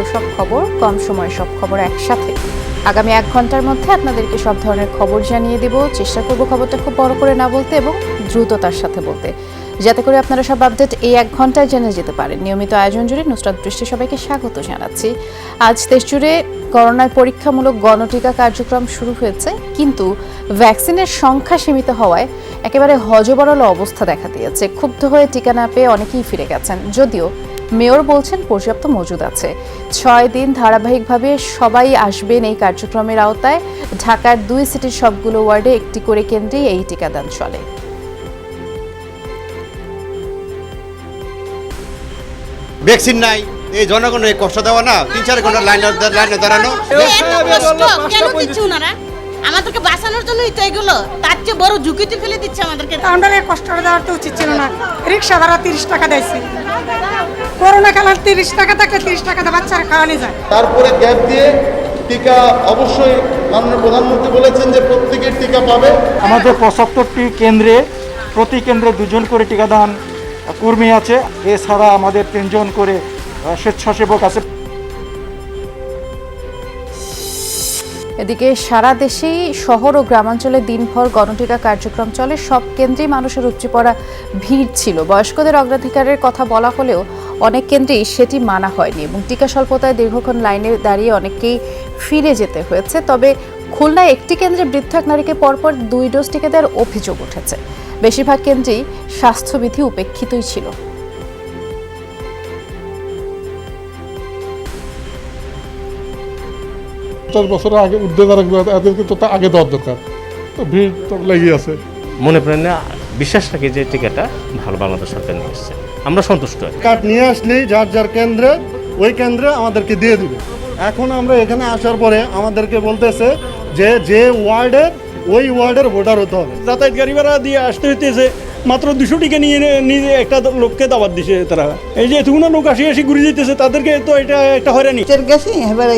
ভালো সব খবর, কম সময়ে সব খবর একসাথে। আগামী 1 ঘন্টার মধ্যে আপনাদেরকে সব ধরনের খবর জানিয়ে দেব। চেষ্টা করব খবরটা খুব বড় করে না বলতে এবং দ্রুততার সাথে বলতে, যাতে করে আপনারা সব আপডেট এই 1 ঘন্টায় জেনে যেতে পারেন। নিয়মিত আয়োজন জুড়ে নুসরাত বৃষ্টি সবাইকে স্বাগত জানাচ্ছি। আজ দেশ জুড়ে করোনার পরীক্ষামূলক গণটিকা কার্যক্রম শুরু হয়েছে, কিন্তু ভ্যাকসিনের সংখ্যা সীমিত হওয়ায় একেবারে হযবরল অবস্থা দেখা দিয়েছে। ক্ষুব্ধ হয়ে টিকা না পেয়ে অনেকেই ফিরে গেছেন, যদিও মেয়র বলছেন পর্যাপ্ত মজুদ আছে। 6 দিন ধারাবাহিকভাবে সবাই আসবেন এই কার্যক্রমের আওতায়। ঢাকার 2 সিটির সবগুলো ওয়ার্ডে একটি করে কেন্দ্রে এই টিকাদান চলে। ভ্যাকসিন নাই, এই জনগণের কষ্ট দেওয়া না, 3-4 ঘন্টা লাইনে দাঁড়ানো। আমাদেরকে বাঁচানোর জন্যই তো এগুলো, তার চেয়ে বড় ঝুঁকিতে ফেলে দিচ্ছে আমাদেরকে। আমরা কষ্টটা দেওয়ার তো উচিত ছিল না। রিক্সা ভাড়া 30 টাকা দিয়েছে, করোনা কালে 30 টাকা থাকলে 30 টাকাতে বাচ্চারা খাওয়ানো যায়। তারপরে গ্যাপ দিয়ে টিকা অবশ্যই মাননীয় প্রধানমন্ত্রী বলেছেন যে প্রত্যেকের টিকা পাবে। আমাদের 75টি কেন্দ্রে প্রতি কেন্দ্রে 2 জন করে টিকাদান কর্মী আছে। এছাড়া আমাদের 3 জন করে স্বেচ্ছাসেবক আছে। এদিকে সারা দেশেই শহর ও গ্রামাঞ্চলে দিনভর গণটিকা কার্যক্রম চলে। সব কেন্দ্রেই মানুষের উপচে পড়া ভিড় ছিল। বয়স্কদের অগ্রাধিকারের কথা বলা হলেও অনেক কেন্দ্রেই সেটি মানা হয়নি এবং টিকা স্বল্পতায় দীর্ঘক্ষণ লাইনে দাঁড়িয়ে অনেককেই ফিরে যেতে হয়েছে। তবে খুলনায় একটি কেন্দ্রে বৃদ্ধ এক নারীকে পরপর 2 ডোজ টিকা দেওয়ার অভিযোগ উঠেছে। বেশিরভাগ কেন্দ্রেই স্বাস্থ্যবিধি উপেক্ষিতই ছিল। 50 বছরের আগে ঊর্ধ্বে যারা এদেরকে তো আগে দেওয়ার দরকার, তো ভিড় তো লেগে আছে। মনে প্রাণে বিশ্বাস রাখি যে টিকাটা ভালো বাংলাদেশ সরকার নিয়ে এসছে, আমরা সন্তুষ্ট। কার্ড নিয়ে আসলেই যার যার কেন্দ্রে ওই কেন্দ্রে আমাদেরকে দিয়ে দিবে। এখন আমরা এখানে আসার পরে আমাদেরকে বলতেছে যে যে ওয়ার্ডের ওই ওয়ার্ডের ভোটার হতে হবে। যাতায়াত গাড়ি ভাড়া দিয়ে আসতে হইতেছে, মাত্র 200 টিকা নিয়ে একটা লোককে দাবাত দিছে তারা। এই যে এতগুলো লোক আসি ঘুরে যেতেছে, তাদেরকে তো এটা একটা হয়রানি। গেছি এবার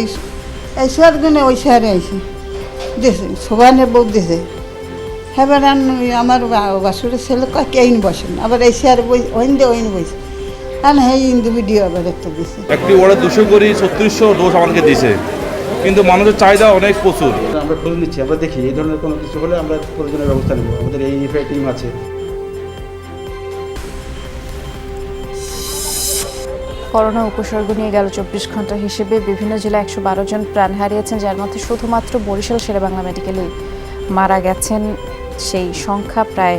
এই শহর গুনে ওই শহরে আইসি দিয়েছে, সোভানের বউ দিয়েছে। এবার আমার বাসুরের ছেলে কয় কেইন বসেন, আবার এই শহরে ওইন বইছে। আর হ্যাঁ হিন্দু ভিডিও আবার একটা দিয়েছে। একটি ওরা 200 করে 3600 ডোজ আমাকে দিয়েছে, কিন্তু মানুষের চাহিদা অনেক প্রচুর। আমরা খোঁজ নিচ্ছি, আমরা দেখি এই ধরনের কোনো কিছু হলে আমরা প্রয়োজনীয় ব্যবস্থা নেব। আমাদের এই টিম আছে। করোনা উপসর্গ নিয়ে গেল 24 ঘন্টা হিসেবে বিভিন্ন জেলায় 112 জন প্রাণ হারিয়েছেন, যার মধ্যে শুধুমাত্র বরিশাল শেরেবাংলা মেডিকেলেই মারা গেছেন সেই সংখ্যা প্রায়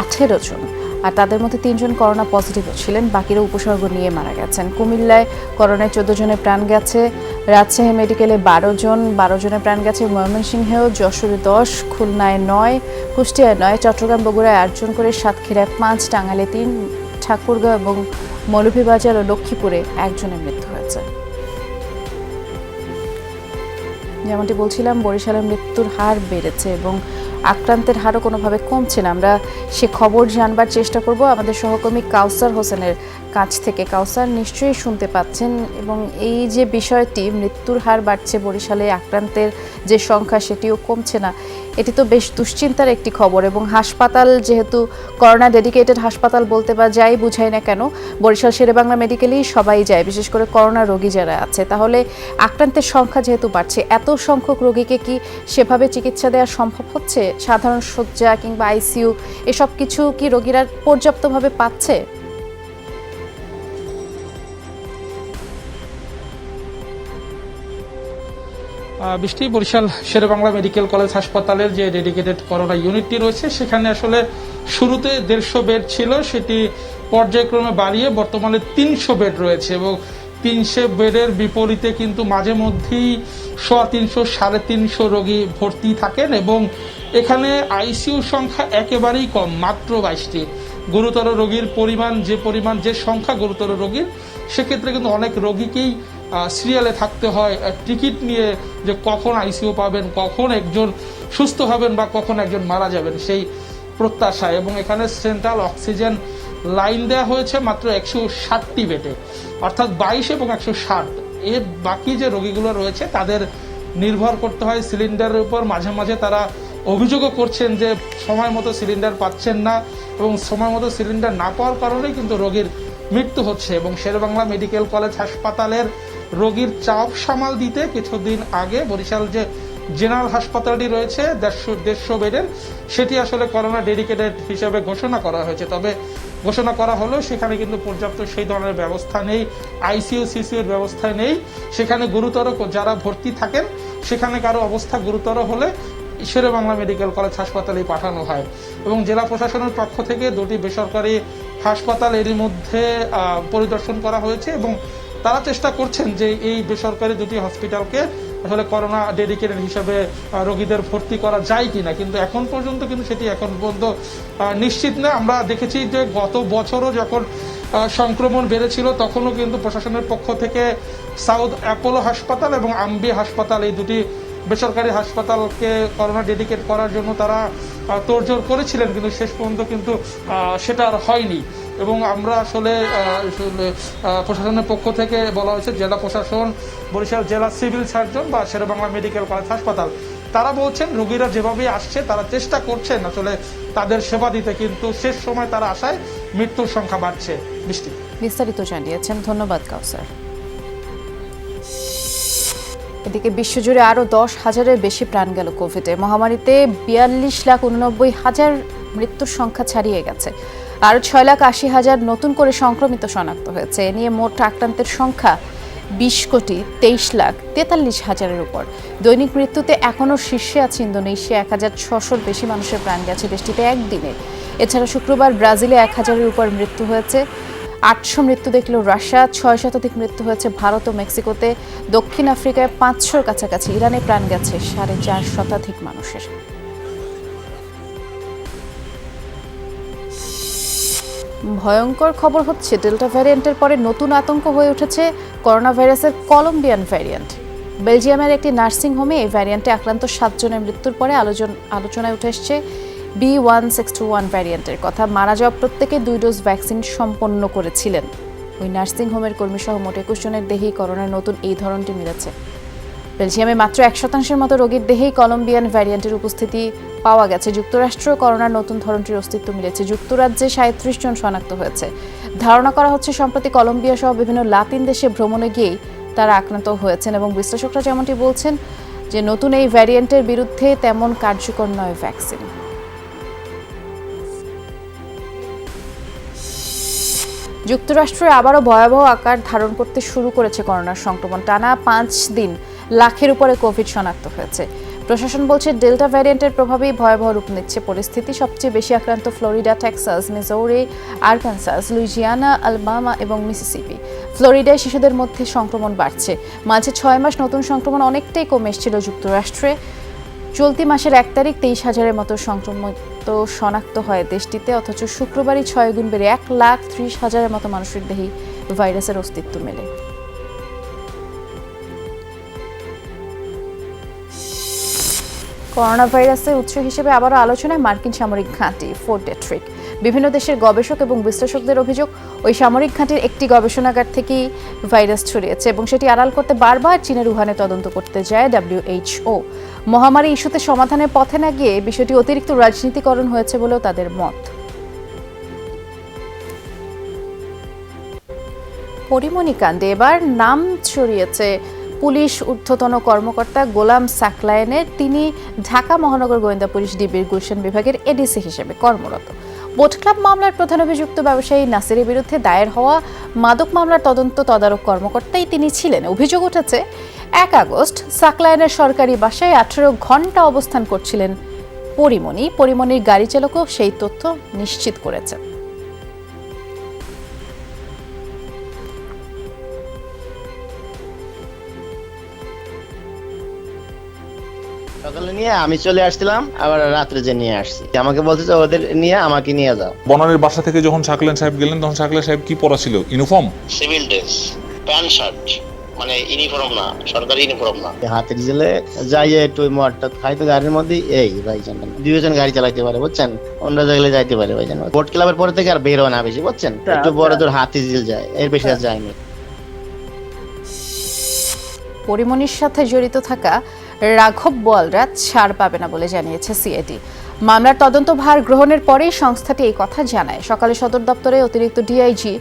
18 জন। আর তাদের মধ্যে 3 জন করোনা পজিটিভ ছিলেন, বাকিরা উপসর্গ নিয়ে মারা গেছেন। কুমিল্লায় করোনায় 14 জনের প্রাণ গেছে, রাজশাহী মেডিকেলে 12 জনের প্রাণ গেছে, ময়মনসিংহেও, যশোরে 10, খুলনায় 9, কুষ্টিয়ায় 9, চট্টগ্রাম বগুড়ায় 8 জন করে, সাতক্ষীরায় 5, টাঙ্গাইলে 3, ঠাকুরগাঁও এবং মৌলভীবাজার ও লক্ষ্মীপুরে 1 জনের মৃত্যু হয়েছে। যেমনটি বলছিলাম, বরিশালের মৃত্যুর হার বেড়েছে এবং আক্রান্তের হারও কোনোভাবে কমছে না। আমরা সে খবর জানবার চেষ্টা করব আমাদের সহকর্মী কাউসার হোসেনের কাছ থেকে। কাউসার, নিশ্চয়ই শুনতে পাচ্ছেন, এবং এই যে বিষয়টি মৃত্যুর হার বাড়ছে, বরিশালে আক্রান্তের যে সংখ্যা সেটিও কমছে না, এটি তো বেশ দুশ্চিন্তার একটি খবর। এবং হাসপাতাল যেহেতু করোনা ডেডিকেটেড হাসপাতাল বলতে বা যাই বুঝাই না কেন, বরিশাল শেরেবাংলা মেডিকেলেই সবাই যায়, বিশেষ করে করোনা রোগী যারা আছে। তাহলে আক্রান্তের সংখ্যা যেহেতু বাড়ছে, এত সংখ্যক রোগীকে কি সেভাবে চিকিৎসা দেওয়া সম্ভব হচ্ছে? সাধারণ শয্যা কিংবা আইসিইউ এসব কিছু কি রোগীরা পর্যাপ্তভাবে পাচ্ছে? বৃষ্টি, বরিশাল শেরেবাংলা মেডিকেল কলেজ হাসপাতালের যে ডেডিকেটেড করোনা ইউনিটটি রয়েছে, সেখানে আসলে শুরুতে 150 বেড ছিল, সেটি পর্যায়ক্রমে বাড়িয়ে বর্তমানে 300 বেড রয়েছে। এবং 300 বেডের বিপরীতে কিন্তু মাঝে মধ্যেই 300, 350 রোগী ভর্তি থাকেন এবং এখানে আইসিইউ সংখ্যা একেবারেই কম, মাত্র 22টি। গুরুতর রোগীর যে সংখ্যা গুরুতর রোগীর, সেক্ষেত্রে কিন্তু অনেক রোগীকেই সিরিয়ালে থাকতে হয় টিকিট নিয়ে, যে কখন আইসিইউ পাবেন, কখন একজন সুস্থ হবেন বা কখন একজন মারা যাবেন, সেই প্রত্যাশায়। এবং এখানে সেন্ট্রাল অক্সিজেন লাইন দেওয়া হয়েছে মাত্র 160টি বেডে, অর্থাৎ 22 এবং 160। এর বাকি যে রোগীগুলো রয়েছে তাদের নির্ভর করতে হয় সিলিন্ডারের উপর। মাঝে মাঝে তারা অভিযোগও করছেন যে সময় মতো সিলিন্ডার পাচ্ছেন না, এবং সময় মতো সিলিন্ডার না পাওয়ার কারণেই কিন্তু রোগীর মৃত্যু হচ্ছে। এবং শেরেবাংলা মেডিকেল কলেজ হাসপাতালের রোগীর চাপ সামাল দিতে কিছুদিন আগে বরিশাল যে জেনারেল হাসপাতালটি রয়েছে 150 বেডের, সেটি আসলে করোনা ডেডিকেটেড হিসেবে ঘোষণা করা হয়েছে। তবে ঘোষণা করা হলেও সেখানে কিন্তু পর্যাপ্ত সেই ধরনের ব্যবস্থা নেই, আইসিইউ সিসিউর ব্যবস্থা নেই। সেখানে গুরুতর যারা ভর্তি থাকেন, সেখানে কারো অবস্থা গুরুতর হলে শেরেবাংলা মেডিকেল কলেজ হাসপাতালে পাঠানো হয়। এবং জেলা প্রশাসনের পক্ষ থেকে 2টি বেসরকারি হাসপাতাল এরই মধ্যে পরিদর্শন করা হয়েছে এবং তারা চেষ্টা করছেন যে এই বেসরকারি 2টি হসপিটালকে আসলে করোনা ডেডিকেটেড হিসাবে রোগীদের ভর্তি করা যায় কিনা, কিন্তু এখন পর্যন্ত কিন্তু সেটি এখন পর্যন্ত নিশ্চিত না। আমরা দেখেছি যে গত বছরও যখন সংক্রমণ বেড়েছিল তখনও কিন্তু প্রশাসনের পক্ষ থেকে সাউথ অ্যাপোলো হাসপাতাল এবং আম্বি হাসপাতাল, এই 2টি বেসরকারি হাসপাতালকে করোনা ডেডিকেট করার জন্য তারা তোড়জোড় করেছিলেন, কিন্তু শেষ পর্যন্ত কিন্তু সেটা আর হয়নি। এবং আমরা আসলে প্রশাসনের পক্ষ থেকে বলা হয়েছে, জেলা প্রশাসন, বরিশাল জেলা সিভিল সার্জন বা শেরেবাংলা মেডিকেল কলেজ হাসপাতাল, তারা বলছেন রোগীরা যেভাবেই আসছে তারা চেষ্টা করছেন আসলে তাদের সেবা দিতে, কিন্তু শেষ সময় তারা আশায় মৃত্যুর সংখ্যা বাড়ছে। বৃষ্টি বিস্তারিত জানিয়েছেন, ধন্যবাদ কাউসার। এদিকে বিশ্বজুড়ে আরও 10,000-এর বেশি প্রাণ গেল কোভিডে। মহামারীতে 42,89,000 মৃত্যুর সংখ্যা ছাড়িয়ে গেছে। আরও 6,80,000 নতুন করে সংক্রমিত শনাক্ত হয়েছে। এ নিয়ে মোট আক্রান্তের সংখ্যা 20,23,43,000-এর উপর। দৈনিক মৃত্যুতে এখনও শীর্ষে আছে ইন্দোনেশিয়া, 1,600-র বেশি মানুষের প্রাণ গেছে দেশটিতে একদিনে। এছাড়া শুক্রবার ব্রাজিলে 1,000-এর উপর মৃত্যু হয়েছে। 800 মৃত্যু দেখল রাশিয়া, 6 শতাধিক মৃত্যু হয়েছে ভারত ও মেক্সিকোতে। দক্ষিণ আফ্রিকায় 500-র কাছাকাছি। ইরানে প্রাণ গেছে 4.5 শতাধিক মানুষের। ভয়ঙ্কর খবর হচ্ছে, ডেল্টা ভ্যারিয়েন্টের পরে নতুন আতঙ্ক হয়ে উঠেছে করোনা ভাইরাসের কলম্বিয়ান ভ্যারিয়েন্ট। বেলজিয়ামের একটি নার্সিং হোমে এই ভ্যারিয়েন্টে আক্রান্ত 7 জনের মৃত্যুর পরে আলোচনায় উঠে এসছে B1621 ভ্যারিয়েন্টের কথা। মারা যাওয়া প্রত্যেকে 2 ডোজ ভ্যাকসিন সম্পন্ন করেছিলেন। ওই নার্সিং হোমের কর্মীসহ মোট 21 জনের দেহেই করোনার নতুন এই ধরনটি মিলেছে। বেলজিয়ামে মাত্র 1% মতো রোগীর দেহেই কলম্বিয়ান ভ্যারিয়েন্টের উপস্থিতি পাওয়া গেছে। যুক্তরাষ্ট্রেও করোনার নতুন ধরনটির অস্তিত্ব মিলেছে। যুক্তরাজ্যে 37 জন শনাক্ত হয়েছে। ধারণা করা হচ্ছে সম্প্রতি কলম্বিয়া সহ বিভিন্ন লাতিন দেশে ভ্রমণে গিয়েই তারা আক্রান্ত হয়েছেন এবং বিশ্লেষকরা যেমনটি বলছেন যে নতুন এই ভ্যারিয়েন্টের বিরুদ্ধে তেমন কার্যকর নয় ভ্যাকসিন। যুক্তরাষ্ট্রে আবারও ভয়াবহ আকার ধারণ করতে শুরু করেছে করোনার সংক্রমণ। টানা 5 দিন লাখের উপরে কোভিড শনাক্ত হয়েছে। প্রশাসন বলছে ডেল্টা ভ্যারিয়েন্টের প্রভাবেই ভয়াবহ রূপ নিচ্ছে পরিস্থিতি। সবচেয়ে বেশি আক্রান্ত Florida, Texas, Missouri, Arkansas, Louisiana, Alabama এবং মিসিসিপি। ফ্লোরিডায় শিশুদের মধ্যে সংক্রমণ বাড়ছে। মাঝে 6 মাস নতুন সংক্রমণ অনেকটাই কমে এসেছিল যুক্তরাষ্ট্রে। চলতি মাসের 1 তারিখ 23,000-এর মতো সংক্রমিত শনাক্ত হয় দেশটিতে, অথচ শুক্রবারই 6 গুণ বেড়ে 1,30,000-এর মতো মানুষের দেহেই ভাইরাসের অস্তিত্ব মেলে। করোনা ভাইরাসের উৎস হিসেবে আবারও আলোচনায় মার্কিন সামরিক ঘাঁটি ফোর্ট ডেট্রিক। বিভিন্ন দেশের গবেষক এবং বিশ্লেষকদের অভিযোগ, ওই সামরিক ঘাঁটির একটি গবেষণাগার থেকেই ভাইরাস ছড়িয়েছে এবং সেটি আড়াল করতে বারবার চীনের উহানে তদন্ত করতে যায় WHO। মহামারী ইস্যুতে সমাধানের পথে না গিয়ে বিষয়টি অতিরিক্ত রাজনীতিকরণ হয়েছে বলেও তাদের মত। পরিমণি কাণ্ডে এবার নাম ছড়িয়েছে পুলিশ ঊর্ধ্বতন কর্মকর্তা গোলাম সাকলায়েনের। তিনি ঢাকা মহানগর গোয়েন্দা পুলিশ ডিবির গুলশান বিভাগের এডিসি হিসেবে কর্মরত। বোট ক্লাব মামলার প্রধান অভিযুক্ত ব্যবসায়ী নাসিরের বিরুদ্ধে দায়ের হওয়া মাদক মামলার তদারক কর্মকর্তাই তিনি ছিলেন। অভিযোগ উঠেছে 1 আগস্ট সাকলায়েনের সরকারি বাসায় 18 ঘন্টা অবস্থান করছিলেন পরিমণির গাড়ি চালকও সেই তথ্য নিশ্চিত করেছেন। সকালে নিয়ে আমি চলে আসছিলাম, আবার রাত্রে যে নিয়ে আসছি। আমাকে বলছে যে ওদের নিয়ে আমাকে নিয়ে যাও। বনানীর বাসা থেকে যখন সাকলায়েন সাহেব গেলেন তখন সাকলায়েন সাহেব কি পরা ছিল? Uniform, civil dress, pant shirt, মানে ইউনিফর্ম না, সরকারি ইউনিফর্ম না। হাতের জেলে যাই একটু মদটা খাই তো গাড়ির মধ্যে এই ভাইজান 2 জন গাড়ি চালাইতে পারে বুঝছেন, অন্য জায়গায় যাইতে পারে ভাইজান। বোট ক্লাবের পরে থেকে আর বের হয় না বেশি বুঝছেন, একটু বড় দূর হাতি জেল যায়, এর বেশি আর যায়নি। পরিমণির সাথে জড়িত থাকা রাঘব বোয়ালরা ছাড় পাবে না বলে জানিয়েছে সিআইডি। মামলার তদন্তভার গ্রহণের পরেই সংস্থাটি এই কথা জানায়। সকালে সদর দপ্তরে অতিরিক্ত ডিআইজি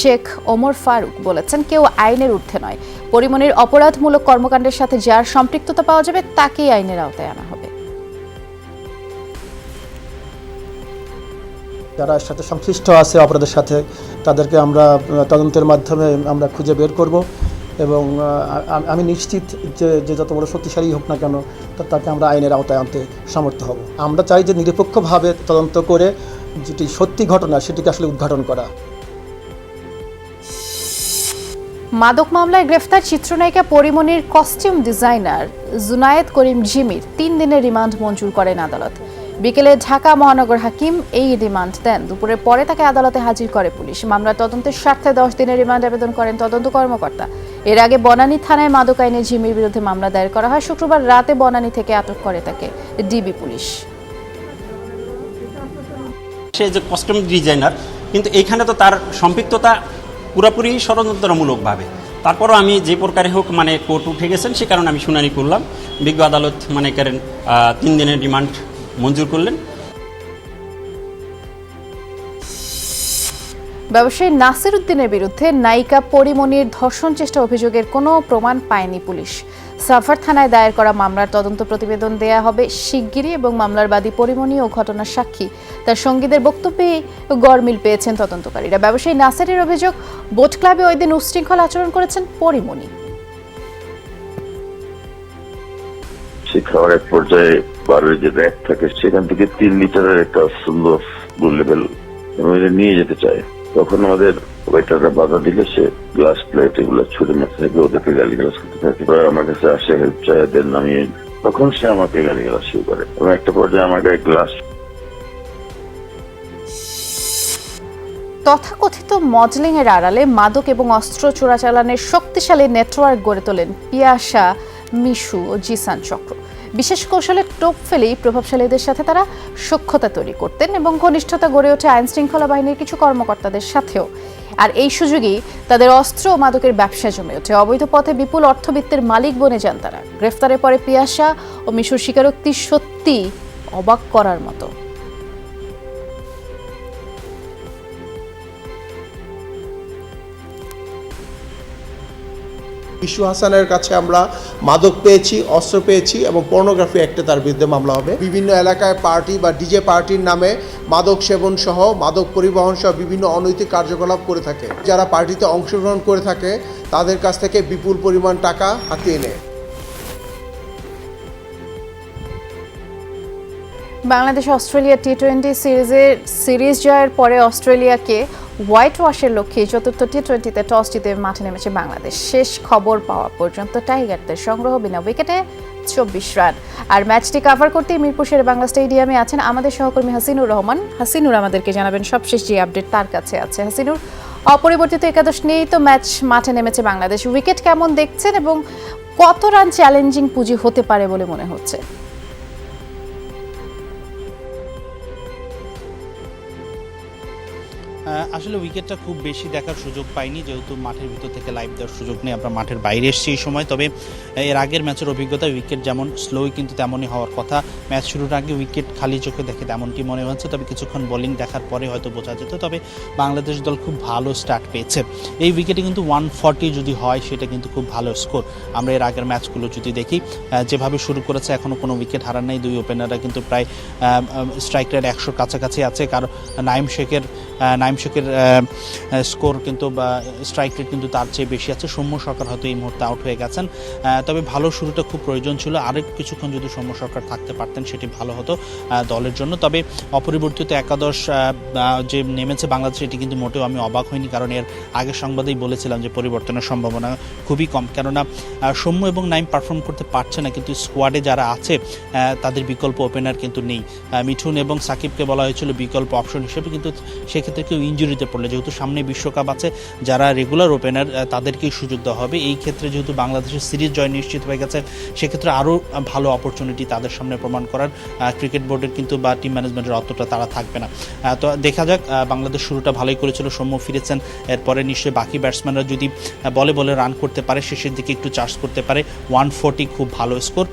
শেখ ওমর ফারুক বলেছেন, কেউ আইনের ঊর্ধ্বে নয়। পরিমনির অপরাধমূলক কর্মকাণ্ডের সাথে যার সম্পৃক্ততা পাওয়া যাবে তাকেই আইনের আওতায় আনা হবে। যারা এর সাথে সংশ্লিষ্ট আছে অপরাধের সাথে, তাদেরকে আমরা তদন্তের মাধ্যমে আমরা খুঁজে বের করব এবং আমি নিশ্চিত যে যত বড় শক্তিশালী হোক না কেন তাকে আমরা আইনের আওতায় আনতে সমর্থ হব। আমরা চাই যে নিরপেক্ষভাবে তদন্ত করে যেটি সত্যি ঘটনা সেটিকে আসলে উদ্ঘাটন করা। মাদক মামলায় গ্রেফতার চিত্রনায়িকা পরিমনির কস্টিউম ডিজাইনার জুনায়েদ করিম জিমির 3 দিনের রিমান্ড মঞ্জুর করেন আদালত। বিকেলে ঢাকা মহানগর হাকিম এই রিমান্ড দেন। দুপুরের পরে তাকে আদালতে হাজির করে পুলিশ। মামলার তদন্তের স্বার্থে 10 দিনের রিমান্ড আবেদন করেন তদন্ত কর্মকর্তা। এর আগে বনানী থানায় মাদক আইনে জিমির বিরুদ্ধে মামলা দায়ের করা হয়। শুক্রবার রাতে বনানী থেকে আটক করে তাকে ডিবি পুলিশ। সে যে কস্টিউম ডিজাইনার, কিন্তু এইখানে তো তার সম্পৃক্ততা পুরোপুরি ষড়যন্ত্রমূলকভাবে। তারপরও আমি যে প্রকারে হোক কোর্ট উঠে গেছেন, সে কারণে আমি শুনানি করলাম। বিজ্ঞ আদালত করেন 3 দিনের রিমান্ড মঞ্জুর করলেন। ব্যবসায়ী নাসির উদ্দিনের বিরুদ্ধে নায়িকা পরিমনির ধর্ষণ চেষ্টা অভিযোগের কোনো প্রমাণ পায়নি পুলিশ। সাভার থানায় দায়ের করা মামলার তদন্ত প্রতিবেদন দেয়া হবে শিগগিরই এবং মামলার বাদী পরিমনি ও ঘটনার সাক্ষী তার সঙ্গীদের বক্তব্যে গড়মিল পেয়েছেন তদন্তকারীরা। ব্যবসায়ী নাসিরের অভিযোগ, বোট ক্লাবে ওই দিন উশৃঙ্খল আচরণ করেছেন পরিমনি। খাওয়ার এক পর্যায়ে বারের যে র্যাক থাকে সেখান থেকে 3 লিটারের একটা সুন্দর ব্লু লেভেল নিয়ে যেতে চায়। তখন আমাদের ওয়েটাররা বাধা দিলে সে গ্লাস প্লেট এগুলো ছুটে মারতে থাকে, ওদেরকে গালিগালাজ করতে থাকে। আমার কাছে আসে হেল্প চায়, দেন নামিয়ে তখন সে আমাকে গালিগালাজ শুরু করে এবং একটা পর্যায়ে আমার গায়ে গ্লাস। তথাকথিত মডেলিং এর আড়ালে মাদক এবং অস্ত্র চোরাচালানের শক্তিশালী নেটওয়ার্ক গড়ে তোলেন পিয়াসা, মিশু ও জিসান চক্র। বিশেষ কৌশলে টোপ ফেলেই প্রভাবশালীদের সাথে তারা সখ্যতা তৈরি করতেন এবং ঘনিষ্ঠতা গড়ে ওঠে আইন শৃঙ্খলা বাহিনীর কিছু কর্মকর্তাদের সাথেও। আর এই সুযোগেই তাদের অস্ত্র ও মাদকের ব্যবসা জমে ওঠে। অবৈধ পথে বিপুল অর্থবিত্তের মালিক বনে যান তারা। গ্রেফতারের পরে পিয়াসা ও মিশুর স্বীকারোক্তি সত্যি অবাক করার মতো। মিশু হাসানের কাছে আমরা মাদক পেয়েছি, অস্ত্র পেয়েছি এবং পর্নোগ্রাফি অ্যাক্টে তার বিরুদ্ধে মামলা হবে। বিভিন্ন এলাকায় পার্টি বা ডিজে পার্টির নামে মাদক সেবন সহ মাদক পরিবহন সহ বিভিন্ন অনৈতিক কার্যকলাপ করে থাকে। যারা পার্টিতে অংশগ্রহণ করে থাকে তাদের কাছ থেকে বিপুল পরিমাণ টাকা হাতিয়ে নেয়। বাংলাদেশ অস্ট্রেলিয়া টি-20 সিরিজ জয়ের পরে অস্ট্রেলিয়াকে হোয়াইট ওয়াশের লক্ষ্যে চতুর্থ টি-20তে টস জিতে মাঠে নেমেছে বাংলাদেশ। শেষ খবর পাওয়া পর্যন্ত টাইগারদের সংগ্রহ বিনা উইকেটে 24 রান। আর ম্যাচটি কভার করতে মিরপুর শেরে বাংলা স্টেডিয়ামে আছেন আমাদের সহকর্মী হাসিনুর রহমান। হাসিনুর আমাদেরকে জানাবেন সবশেষ যে আপডেট তার কাছে আছে। হাসিনুর, অপরিবর্তিত একাদশ নিয়েই তো ম্যাচ মাঠে নেমেছে বাংলাদেশ। উইকেট কেমন দেখছেন এবং কত রান চ্যালেঞ্জিং পুঁজি হতে পারে বলে মনে হচ্ছে? আসলে উইকেটটা খুব বেশি দেখার সুযোগ পাইনি, যেহেতু মাঠের ভিতর থেকে লাইভ দেওয়ার সুযোগ নেই। আমরা মাঠের বাইরে এসেছি এই সময়। তবে এর আগের ম্যাচের অভিজ্ঞতা, উইকেট যেমন স্লোই কিন্তু তেমনই হওয়ার কথা। ম্যাচ শুরুর আগে উইকেট খালি চোখে দেখে তেমনটি মনে হচ্ছে, তবে কিছুক্ষণ বোলিং দেখার পরে হয়তো বোঝা যেত। তবে বাংলাদেশ দল খুব ভালো স্টার্ট পেয়েছে। এই উইকেটে কিন্তু 140 যদি হয় সেটা কিন্তু খুব ভালো স্কোর। আমরা এর আগের ম্যাচগুলো যদি দেখি, যেভাবে শুরু করেছে এখনও কোনো উইকেট হারান নাই। দুই ওপেনাররা কিন্তু প্রায় স্ট্রাইক রেট 100 কাছাকাছি আছে। কারণ নাইম শেখের স্কোর কিন্তু স্ট্রাইক রেট কিন্তু তার চেয়ে বেশি আছে। সৌম্য সরকার হয়তো এই মুহূর্তে আউট হয়ে গেছেন। তবে ভালো শুরুটা খুব প্রয়োজন ছিল। আরেক কিছুক্ষণ যদি সৌম্য সরকার থাকতে পারতেন সেটি ভালো হতো দলের জন্য। তবে অপরিবর্তিত একাদশ যে নেমেছে বাংলাদেশ, এটি কিন্তু মোটেও আমি অবাক হইনি, কারণ এর আগের সংবাদেই বলেছিলাম যে পরিবর্তনের সম্ভাবনা খুবই কম। কেননা সৌম্য এবং নাইম পারফর্ম করতে পারছে না, কিন্তু স্কোয়াডে যারা আছে তাদের বিকল্প ওপেনার কিন্তু নেই। মিঠুন এবং সাকিবকে বলা হয়েছিল বিকল্প অপশন হিসেবে, কিন্তু সেক্ষেত্রে সেক্ষেত্রে কেউ ইনজুরিতে পড়লে, যেহেতু সামনে বিশ্বকাপ আছে, যারা রেগুলার ওপেনার তাদেরকেই সুযোগ দেওয়া হবে। এই ক্ষেত্রে যেহেতু বাংলাদেশের সিরিজ জয় নিশ্চিত হয়ে গেছে, সেক্ষেত্রে আরও ভালো অপরচুনিটি তাদের সামনে প্রমাণ করার ক্রিকেট বোর্ডের কিন্তু বা টিম ম্যানেজমেন্টের অতটা তারা থাকবে না। তো দেখা যাক, বাংলাদেশ শুরুটা ভালোই করেছিল, সৌম্য ফিরেছেন, এরপরে নিশ্চয়ই বাকি ব্যাটসম্যানরা যদি বলে রান করতে পারে, শেষের দিকে একটু চার্জ করতে পারে। 140 খুব ভালো স্কোর,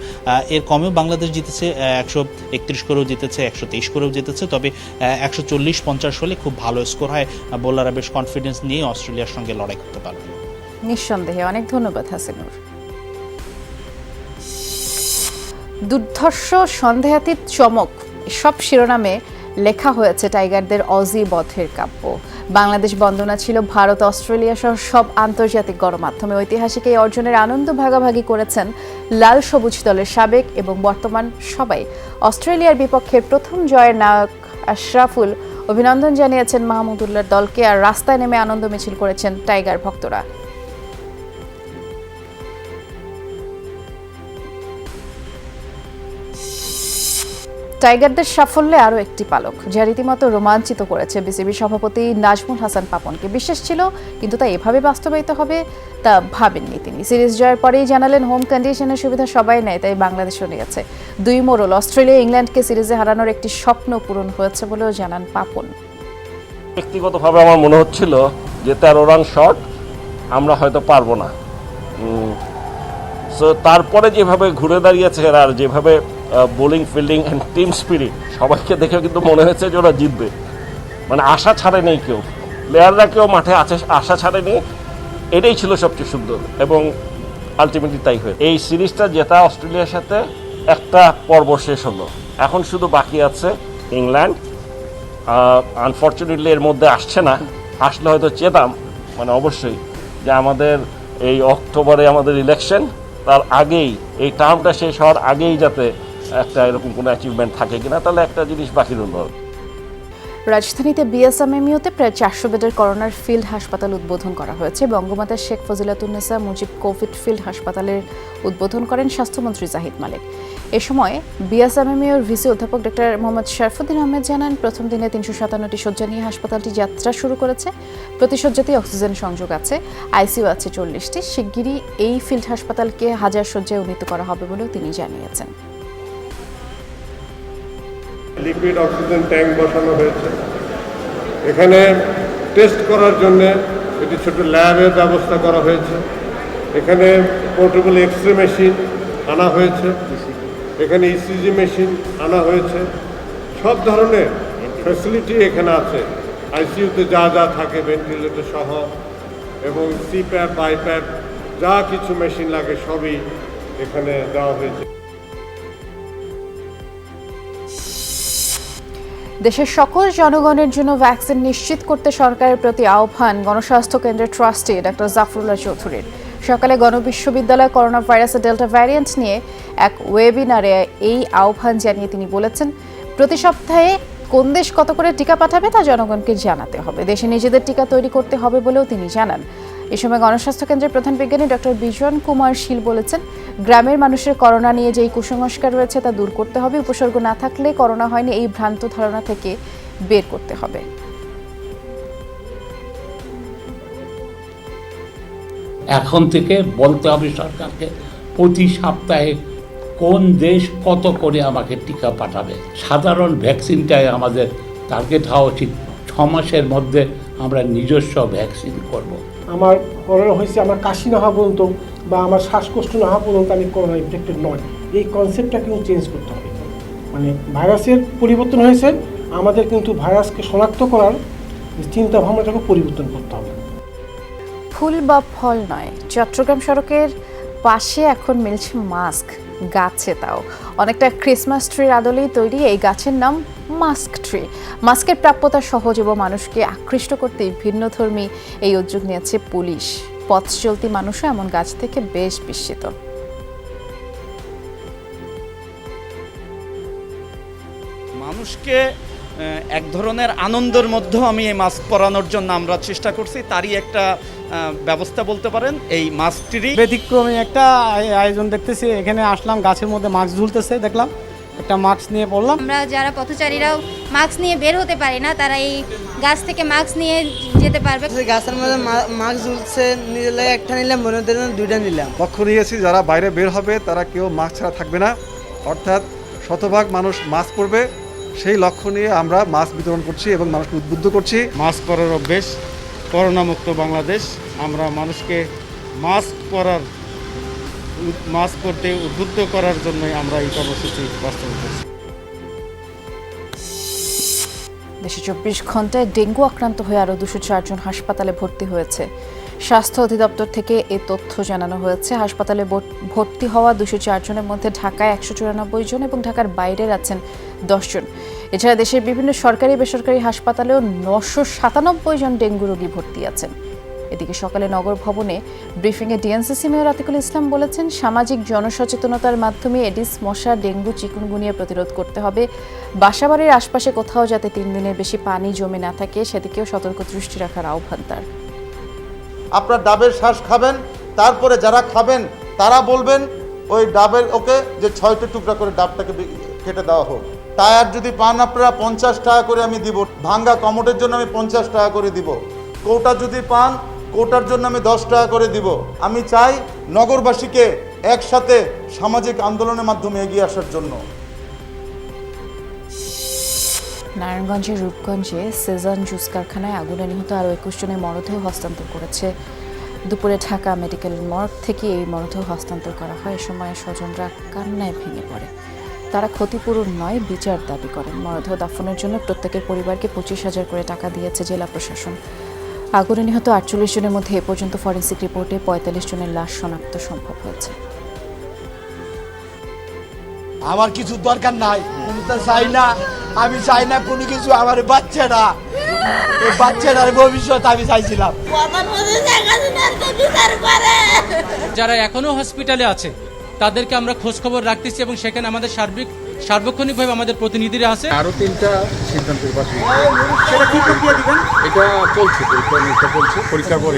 এর কমেও বাংলাদেশ জিতেছে, 131 করেও জিতেছে, 123 করেও জিতেছে, তবে 140-50 হলে খুব ভালো স্কোর হয়। বোলাররা বেশ কনফিডেন্স নিয়ে অস্ট্রেলিয়ার সঙ্গে লড়াই করতে পারবে। নিঃসন্দেহে। অনেক ধন্যবাদ হাসিনুর। দুর্ধর্ষ, সন্দেহাতীত চমক, সব শিরোনামে লেখা হয়েছে টাইগারদের অজি বধের কাব্য। বাংলাদেশ বন্দনা ছিল ভারত, অস্ট্রেলিয়া সহ সব আন্তর্জাতিক গণমাধ্যমে। ঐতিহাসিক এই অর্জনের আনন্দ ভাগাভাগি করেছেন লাল সবুজ দলের সাবেক এবং বর্তমান সবাই। অস্ট্রেলিয়ার বিপক্ষের প্রথম জয়ের নায়ক আশরাফুল অভিনন্দন জানিয়েছেন মাহমুদুল্লাহর দলকে, আর রাস্তায় নেমে আনন্দ মিছিল করেছেন টাইগার ভক্তরা। টাইগারদের সাফল্যে আরও একটি পালক, যা রীতিমতো রোমাঞ্চিত করেছে বিসিবি সভাপতি নাজমুল হাসান পাপনকে। বিশ্বাস ছিল, কিন্তু তা এভাবে বাস্তবায়িত হবে তা ভাবেননি তিনি। সিরিজ জয়ের পরেই জানালেন, হোম কন্ডিশনের সুবিধা সবাই নেয়, তাই বাংলাদেশও নিয়েছে। 2 মোড়ল অস্ট্রেলিয়া ইংল্যান্ডকে সিরিজে হারানোর একটি স্বপ্ন পূরণ হয়েছে বলেও জানান পাপন। ব্যক্তিগতভাবে আমার মনে হচ্ছিল যে 13 রান শট আমরা হয়তো পারবো না। সো তারপরে যেভাবে ঘুরে দাঁড়িয়েছে এরা, আর যেভাবে bowling, fielding and team spirit, সবাইকে দেখে কিন্তু মনে হয়েছে যে ওরা জিতবে। মানে আশা ছাড়ে নেই কেউ, প্লেয়াররা কেউ মাঠে আছে, আশা ছাড়ে নেই। এটাই ছিল সবচেয়ে সুন্দর এবং আলটিমেটলি তাই হয়ে এই সিরিজটা জেতা অস্ট্রেলিয়ার সাথে একটা পর্ব শেষ হলো। এখন শুধু বাকি আছে ইংল্যান্ড। আনফর্চুনেটলি এর মধ্যে আসছে না, আসলে হয়তো চেতাম, মানে অবশ্যই, যে আমাদের এই অক্টোবরে আমাদের ইলেকশন, তার আগেই, এই টার্মটা শেষ হওয়ার আগেই যাতে একটা এরকম কোনো অ্যাচিভমেন্ট থাকে কিনা, তাহলে একটা জিনিস বাকি রইল। রাজধানীতে বিএসএমএমইউতে প্রায় 400 বেডের করোনার ফিল্ড হাসপাতাল উদ্বোধন করা হয়েছে। বঙ্গমাতা শেখ ফজিলাতুন্নেসা মুজিব কোভিড ফিল্ড হাসপাতালের উদ্বোধন করেন স্বাস্থ্যমন্ত্রী জাহিদ মালিক। এ সময় বিএসএমএমইউর ভিসি অধ্যাপক ডক্টর মোহাম্মদ শরফুদ্দিন আহমেদ জানান, প্রথম দিনে 357টি শয্যা নিয়ে হাসপাতালটি যাত্রা শুরু করেছে। প্রতি শয্যাতেই অক্সিজেন সংযোগ আছে, আইসিইউ আছে 40টি। শিগগিরই এই ফিল্ড হাসপাতালকে 1000 শয্যায় উন্নীত করা হবে বলেও তিনি জানিয়েছেন। লিকুইড অক্সিজেন ট্যাঙ্ক বসানো হয়েছে। এখানে টেস্ট করার জন্য একটি ছোট ল্যাবের ব্যবস্থা করা হয়েছে। এখানে পোর্টেবল এক্সরে মেশিন আনা হয়েছে, এখানে ইসিজি মেশিন আনা হয়েছে। সব ধরনের ফ্যাসিলিটি এখানে আছে। আইসিইউতে যা যা থাকে, ভেন্টিলেটর সহ, এবং সিপ্যাপ, বাইপ্যাপ, যা কিছু মেশিন লাগে সবই এখানে দেওয়া হয়েছে। দেশের সকল জনগণের জন্য ভ্যাকসিন নিশ্চিত করতে সরকারের প্রতি আহ্বান গণস্বাস্থ্য কেন্দ্রের ট্রাস্টি ডক্টর জাফরুল্লাহ চৌধুরীর। সকালে গণবিশ্ববিদ্যালয় করোনা ভাইরাসের ডেল্টা ভ্যারিয়েন্ট নিয়ে এক ওয়েবিনারে এই আহ্বান জানিয়ে তিনি বলেছেন, প্রতি সপ্তাহে কোন দেশ কত করে টিকা পাঠাবে তা জনগণকে জানাতে হবে। দেশে নিজেদের টিকা তৈরি করতে হবে বলেও তিনি জানান। এ সময় গণস্বাস্থ্য কেন্দ্রের প্রধান বিজ্ঞানী ডক্টর বিজন কুমার শীল বলেছেন, গ্রামের মানুষের করোনা নিয়ে যেই কুসংস্কার রয়েছে তা দূর করতে হবে। উপসর্গ না থাকলে করোনা হয়নি এই ভ্রান্ত ধারণা থেকে বের করতে হবে। এখন থেকে বলতে হবে সরকারকে, প্রতি সপ্তাহে কোন দেশ কত করে আমাকে টিকা পাঠাবে। সাধারণ ভ্যাকসিনটাই আমাদের টার্গেট হওয়া উচিত। 6 মাসের মধ্যে আমরা নিজস্ব ভ্যাকসিন করব। আমার করোনা হয়েছে, আমার কাশি না হওয়া পর্যন্ত বা আমার শ্বাসকষ্ট না হওয়া পর্যন্ত আমি করোনা ইনফেক্টেড নয়, এই কনসেপ্টটা কিন্তু চেঞ্জ করতে হবে। মানে ভাইরাসের পরিবর্তন হয়েছে, আমাদের কিন্তু ভাইরাসকে শনাক্ত করার চিন্তা ভাবনাটাকে পরিবর্তন করতে হবে। ফুল বা ফল নয়, চট্টগ্রাম সড়কের পাশে এখন মিলছে মাস্ক গাছে, তাও অনেকটা ক্রিসমাস ট্রির আদলেই তৈরি এই গাছের নাম মাস্ক ট্রি। মাস্কের প্রাপ্যতা সহজ এবং মানুষকে আকৃষ্ট করতে ভিন্নধর্মী এই উদ্যোগ নিয়েছে পুলিশ। পথ চলতি মানুষও এমন গাছ থেকে বেশ বিস্মিত। মানুষকে এক ধরনের আনন্দের মধ্যেও আমি এই মাস্ক পরানোর জন্য আমরা চেষ্টা করছি, তারই একটা ব্যবস্থা বলতে পারেন এই মাস্কটিরই। ব্যতিক্রমী একটা আয়োজন দেখতেছি, এখানে আসলাম, গাছের মধ্যে মাস্ক ঝুলতেছে দেখলাম, একটা মাস্ক নিয়ে পড়লাম। আমরা যারা পথচারীরাও মাস্ক নিয়ে বের হতে পারি না, তারা এই গাছ থেকে মাস্ক নিয়ে যেতে পারবে। গাছের মধ্যে মাস্ক ঝুলছে, নিলে একটা নিলাম, মনে হতে দুইটা নিলাম। লক্ষ্য নিয়েছি যারা বাইরে বের হবে তারা কেউ মাস্ক ছাড়া থাকবে না, অর্থাৎ শতভাগ মানুষ মাস্ক পরবে, সেই লক্ষ্য নিয়ে আমরা মাস্ক বিতরণ করছি এবং মানুষকে উদ্বুদ্ধ করছি। মাস্ক পরার অভ্যেস, করোনা মুক্ত বাংলাদেশ, আমরা মানুষকে মাস্ক পরতে উদ্বুদ্ধ করার জন্যই আমরা এই কর্মসূচি বাস্তবায়ন করছি। দেশে 24 ঘন্টায় ডেঙ্গু আক্রান্ত হয়ে আরও 204 জন হাসপাতালে ভর্তি হয়েছে। স্বাস্থ্য অধিদপ্তর থেকে এই তথ্য জানানো হয়েছে। হাসপাতালে ভর্তি হওয়া 204 জনের মধ্যে ঢাকায় 194 জন এবং ঢাকার বাইরে আছেন 10 জন। এছাড়া দেশের বিভিন্ন সরকারি বেসরকারি হাসপাতালেও 997 জন ডেঙ্গু রোগী ভর্তি আছেন। এদিকে সকালে নগর ভবনে ব্রিফিংয়ে ডিএনসিসি মেয়র আতিকুল ইসলাম বলেছেন, সামাজিক জনসচেতনতার মাধ্যমে এডিস মশা, ডেঙ্গু, চিকুনগুনিয়া প্রতিরোধ করতে হবে। বাসাবাড়ির আশপাশে কোথাও যাতে 3 দিনের বেশি পানি জমে না থাকে সেদিকেও সতর্ক দৃষ্টি রাখার আহ্বান তার। আপনার ডাবের শ্বাস খাবেন, তারপরে যারা খাবেন তারা বলবেন ওই ডাবের ওকে যে 6টা টুকরা করে ডাবটাকে কেটে দেওয়া হোক। টায়ার যদি পান আপনারা 50 টাকা করে আমি দিব, ভাঙ্গা কমোডের জন্য আমি 50 টাকা করে দিব, কৌটা যদি পান কোটার জন্য আমি 10 টাকা করে দিব। আমি চাই নগরবাসীকে একসাথে সামাজিক আন্দোলনের মাধ্যমে এগিয়ে আসার জন্য। নারায়ণগঞ্জের রূপগঞ্জে সেজান জুস কারখানায় আগুনে নিহত আরও 21 জনের মরদেহ হস্তান্তর করেছে। দুপুরে ঢাকা মেডিকেল মর্গ থেকে এই মরদেহ হস্তান্তর করা হয়। এ সময় স্বজনরা কান্নায় ভেঙে পড়ে। তারা ক্ষতিপূরণ নয়, বিচার দাবি করেন। মরদেহ দাফনের জন্য প্রত্যেকের পরিবারকে 25,000 করে টাকা দিয়েছে জেলা প্রশাসন। আগুনে নিহত 48 জনের মধ্যে এ পর্যন্ত ফরেনসিক রিপোর্টে 45 জনের লাশ শনাক্ত সম্ভব হয়েছে। আমার কিছু দরকার নাই, চাই না, আমি চাই না কোনো কিছু। আমার বাচ্চাটার ভবিষ্যৎ আমি চাইছিলাম। যারা এখনো হসপিটালে আছে তাদেরকে আমরা খোঁজ খবর রাখতেছি এবং সেখানে আমাদের সার্বক্ষণিকভাবে আমাদের প্রতিনিধিরা আছে। আরো 3টা সিদ্ধান্তের পাশে সেটা কি প্রক্রিয়া দিবেন? এটা চলছে, পরীক্ষার পরে।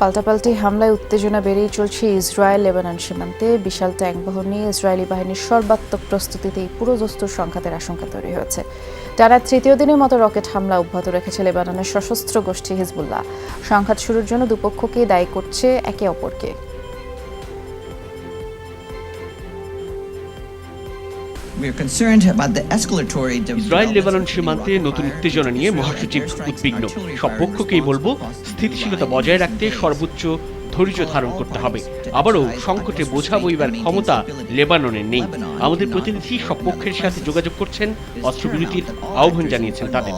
পাল্টাপাল্টি হামলায় উত্তেজনা বেড়েই চলছে ইসরায়েল লেবানন সীমান্তে। বিশাল ট্যাঙ্কবহর নিয়ে ইসরায়েলি বাহিনীর সর্বাত্মক প্রস্তুতিতেই পুরো দস্তুর সংঘাতের আশঙ্কা তৈরি হয়েছে। টানা 3য় দিনের মতো রকেট হামলা অব্যাহত রেখেছে লেবাননের সশস্ত্র গোষ্ঠী হিজবুল্লাহ। সংঘাত শুরুর জন্য দুপক্ষকেই দায়ী করছে একে অপরকে। ইসরায়েল লেবানন সীমান্তে নতুন উত্তেজনা নিয়ে মহাসচিব উদ্বিগ্ন। সব পক্ষকেই বলবো, স্থিতিশীলতা বজায় রাখতে সর্বোচ্চ ধৈর্য ধারণ করতে হবে। আবারও সংকটে বোঝা বইবার ক্ষমতা লেবাননের নেই। আমাদের প্রতিনিধি সব পক্ষের সাথে যোগাযোগ করছেন, অস্ত্রবিরতির আহ্বান জানিয়েছেন তাদের।